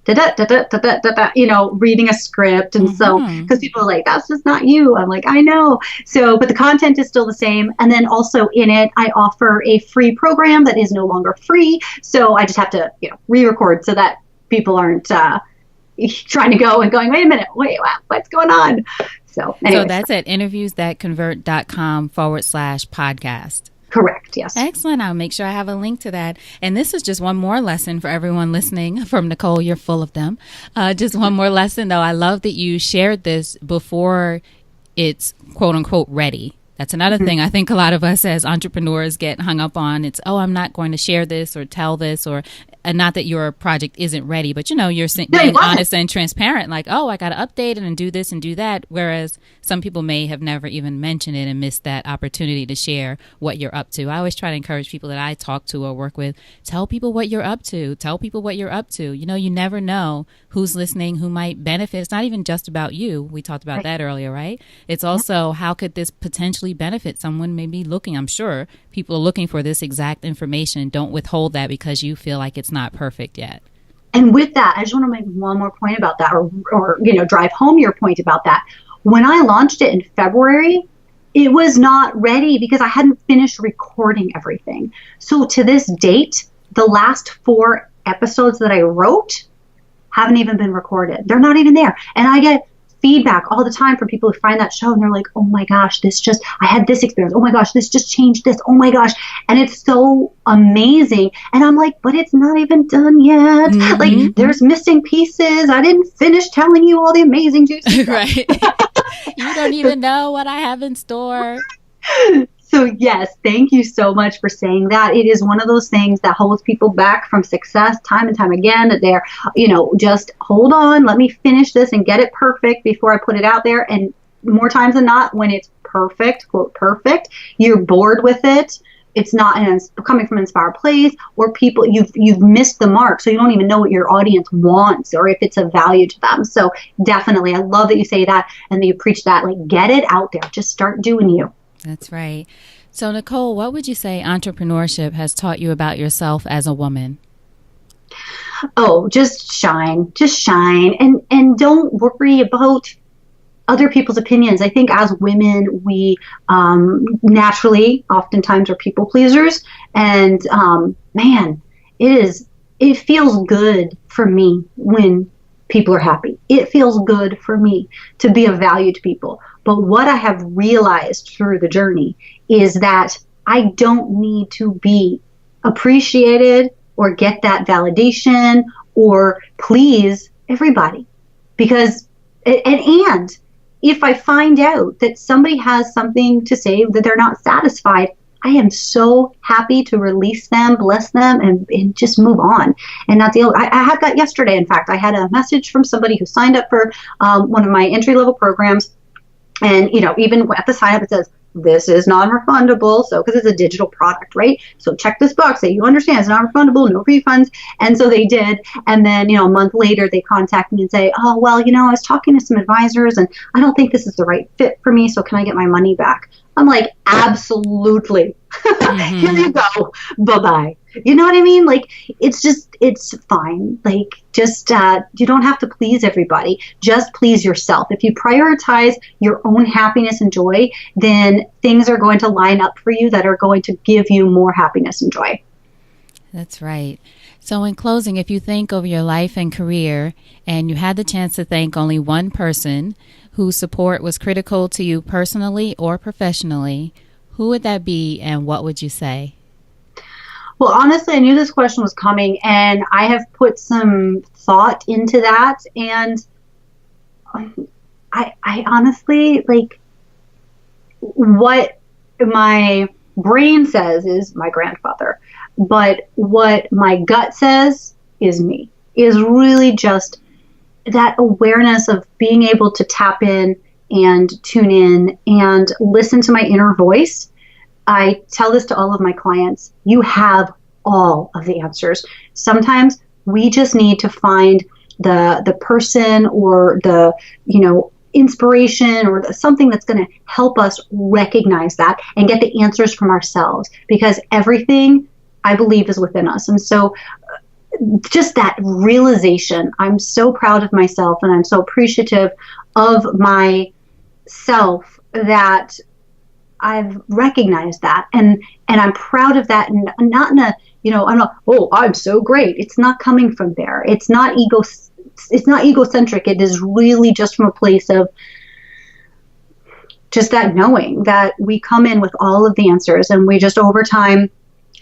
reading a script. And so, because people are like, that's just not you. I'm like, I know. So, but the content is still the same. And then also in it, I offer a free program that is no longer free. So I just have to, re-record so that people aren't trying to go and going, wait a minute, what's going on? So that's at interviews.convert.com/podcast. Correct. Yes. Excellent. I'll make sure I have a link to that. And this is just one more lesson for everyone listening from Nicole. You're full of them. Just one more lesson, though. I love that you shared this before it's quote unquote ready. That's another thing I think a lot of us as entrepreneurs get hung up on. It's, I'm not going to share this or tell this, or and not that your project isn't ready, but you're No, being honest and transparent, like, oh, I got to update it and do this and do that. Whereas some people may have never even mentioned it and missed that opportunity to share what you're up to. I always try to encourage people that I talk to or work with, tell people what you're up to. Tell people what you're up to. You never know who's listening, who might benefit. It's not even just about you. We talked about that earlier, right? It's also how could this potentially benefit someone maybe looking. I'm sure people are looking for this exact information. Don't withhold that because you feel like it's not perfect yet. And with that, I just want to make one more point about that, or drive home your point about that. When I launched it in February, it was not ready because I hadn't finished recording everything. So to this date, the last 4 episodes that I wrote haven't even been recorded. They're not even there. And I get feedback all the time from people who find that show and they're like, oh my gosh, I had this experience. Oh my gosh, this just changed this. Oh my gosh. And it's so amazing. And I'm like, but it's not even done yet. Mm-hmm. Like there's missing pieces. I didn't finish telling you all the amazing juicy stuff. Right. You don't even know what I have in store. So yes, thank you so much for saying that. It is one of those things that holds people back from success time and time again, that they're, just hold on, let me finish this and get it perfect before I put it out there. And more times than not, when it's perfect, quote perfect, you're bored with it. It's not coming from an inspired place, or people, you've missed the mark. So you don't even know what your audience wants or if it's of value to them. So definitely, I love that you say that and that you preach that, like get it out there. Just start doing you. That's right. So Nicole, what would you say entrepreneurship has taught you about yourself as a woman? Oh, just shine and don't worry about other people's opinions. I think as women, we naturally oftentimes are people pleasers, and man, it feels good for me when people are happy. It feels good for me to be of value to people. But what I have realized through the journey is that I don't need to be appreciated or get that validation or please everybody. Because, and if I find out that somebody has something to say that they're not satisfied, I am so happy to release them, bless them, and just move on and not deal. I had that yesterday. In fact, I had a message from somebody who signed up for one of my entry-level programs. And, even at the sign up, it says, this is non-refundable. So, because it's a digital product, right? So check this box that you understand it's non-refundable, no refunds. And so they did. And then, a month later, they contact me and say, oh, well, I was talking to some advisors and I don't think this is the right fit for me. So can I get my money back? I'm like, absolutely. Mm-hmm. Here you go. Bye-bye. You know what I mean? Like, it's fine. Like, just, you don't have to please everybody. Just please yourself. If you prioritize your own happiness and joy, then things are going to line up for you that are going to give you more happiness and joy. That's right. So in closing, if you think over your life and career and you had the chance to thank only one person whose support was critical to you personally or professionally, who would that be and what would you say? Well, honestly, I knew this question was coming and I have put some thought into that. And I honestly, like, what my brain says is my grandfather. But what my gut says is me, is really just that awareness of being able to tap in and tune in and listen to my inner voice. I tell this to all of my clients. You have all of the answers. Sometimes we just need to find the person or the, inspiration or something that's going to help us recognize that and get the answers from ourselves, because everything I believe is within us. And so just that realization, I'm so proud of myself and I'm so appreciative of myself that I've recognized that. And I'm proud of that, and not in a, I'm not, oh, I'm so great. It's not coming from there. It's not egocentric. It is really just from a place of just that knowing that we come in with all of the answers, and we just over time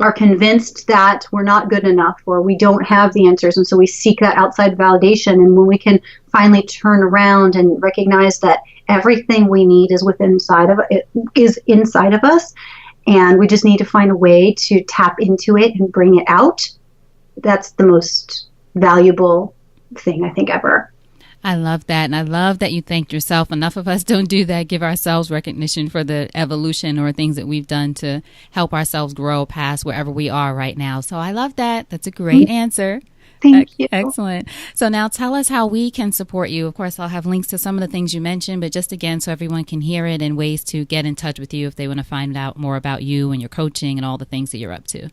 are convinced that we're not good enough or we don't have the answers. And so we seek that outside validation. And when we can finally turn around and recognize that everything we need is inside of us, and we just need to find a way to tap into it and bring it out, that's the most valuable thing I think ever. I love that. And I love that you thanked yourself. Enough of us don't do that, give ourselves recognition for the evolution or things that we've done to help ourselves grow past wherever we are right now. So I love that. That's a great answer. Thank you. Excellent. So now tell us how we can support you. Of course, I'll have links to some of the things you mentioned, but just again, so everyone can hear it and ways to get in touch with you if they want to find out more about you and your coaching and all the things that you're up to.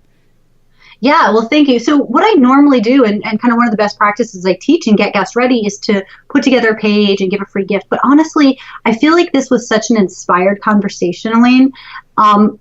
Yeah, well, thank you. So what I normally do, and kind of one of the best practices I teach and get guests ready, is to put together a page and give a free gift. But honestly, I feel like this was such an inspired conversation, Elayne. I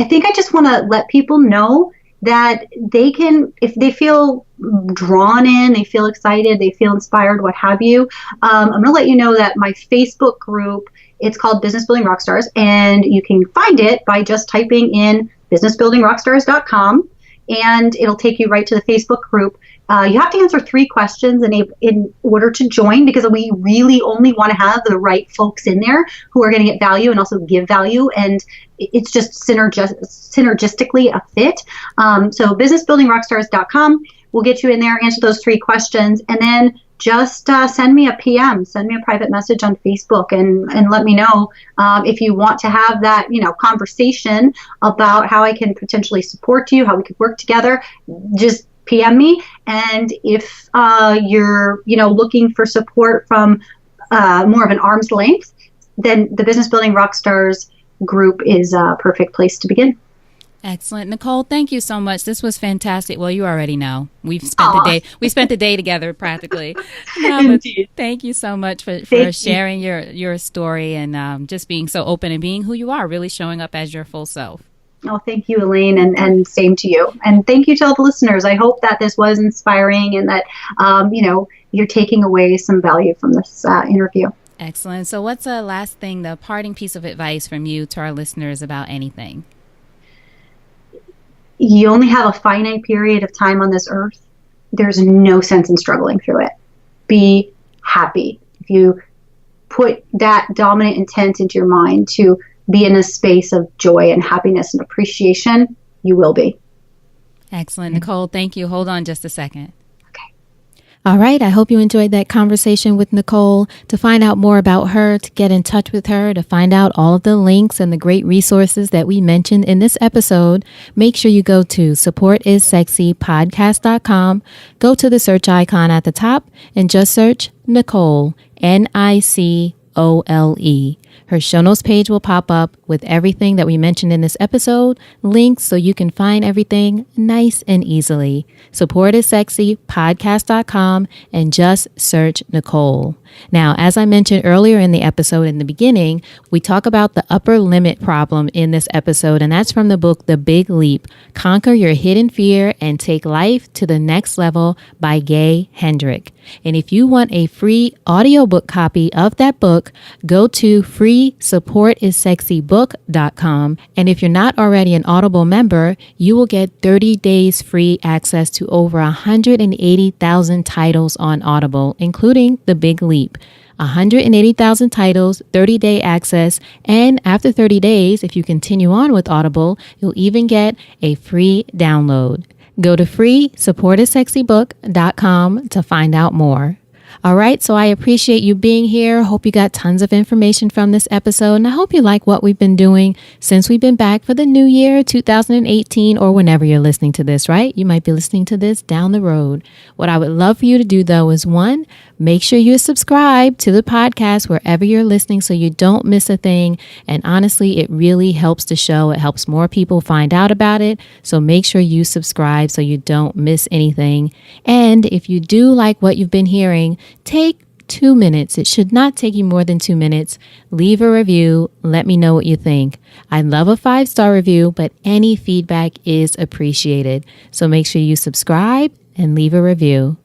think I just want to let people know that they can, if they feel drawn in, they feel excited, they feel inspired, what have you. I'm going to let you know that my Facebook group, it's called Business Building Rockstars, and you can find it by just typing in businessbuildingrockstars.com. And it'll take you right to the Facebook group. You have to answer 3 questions in order to join, because we really only want to have the right folks in there who are going to get value and also give value. And it's just synergistically a fit. So businessbuildingrockstars.com will get you in there, answer those 3 questions, and then just send me a PM, send me a private message on Facebook, and let me know if you want to have that, conversation about how I can potentially support you, how we could work together. Just PM me. And if you're, looking for support from more of an arm's length, then the Business Building Rockstars group is a perfect place to begin. Excellent. Nicole, thank you so much. This was fantastic. Well, you already know. We spent the day together practically. Indeed. Thank you so much for sharing your story and just being so open and being who you are, really showing up as your full self. Oh, thank you, Elayne, and same to you. And thank you to all the listeners. I hope that this was inspiring and that, you're taking away some value from this interview. Excellent. So what's the last thing, the parting piece of advice from you to our listeners about anything? You only have a finite period of time on this earth. There's no sense in struggling through it. Be happy. If you put that dominant intent into your mind to be in a space of joy and happiness and appreciation, you will be. Excellent. Nicole, thank you. Hold on just a second. All right. I hope you enjoyed that conversation with Nicole. To find out more about her, to get in touch with her, to find out all of the links and the great resources that we mentioned in this episode, make sure you go to supportissexypodcast.com, go to the search icon at the top and just search Nicole, Nicole. Her show notes page will pop up with everything that we mentioned in this episode, links so you can find everything nice and easily. Supportissexypodcast.com and just search Nicole. Now, as I mentioned earlier in the episode in the beginning, we talk about the upper limit problem in this episode, and that's from the book, The Big Leap, Conquer Your Hidden Fear and Take Life to the Next Level by Gay Hendrick. And if you want a free audiobook copy of that book, go to freesupportissexybook.com. And if you're not already an Audible member, you will get 30 days free access to over 180,000 titles on Audible, including The Big Leap. 180,000 titles, 30-day access, and after 30 days, if you continue on with Audible, you'll even get a free download. Go to freesupportissexybook.com to find out more. All right, so I appreciate you being here. Hope you got tons of information from this episode, and I hope you like what we've been doing since we've been back for the new year, 2018, or whenever you're listening to this, right? You might be listening to this down the road. What I would love for you to do, though, is 1, make sure you subscribe to the podcast wherever you're listening so you don't miss a thing. And honestly, it really helps the show. It helps more people find out about it. So make sure you subscribe so you don't miss anything. And if you do like what you've been hearing, take 2 minutes. It should not take you more than 2 minutes. Leave a review. Let me know what you think. I love a 5-star review, but any feedback is appreciated. So make sure you subscribe and leave a review.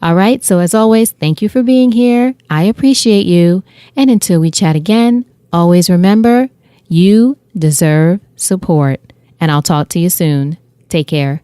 All right. So as always, thank you for being here. I appreciate you. And until we chat again, always remember, you deserve support. And I'll talk to you soon. Take care.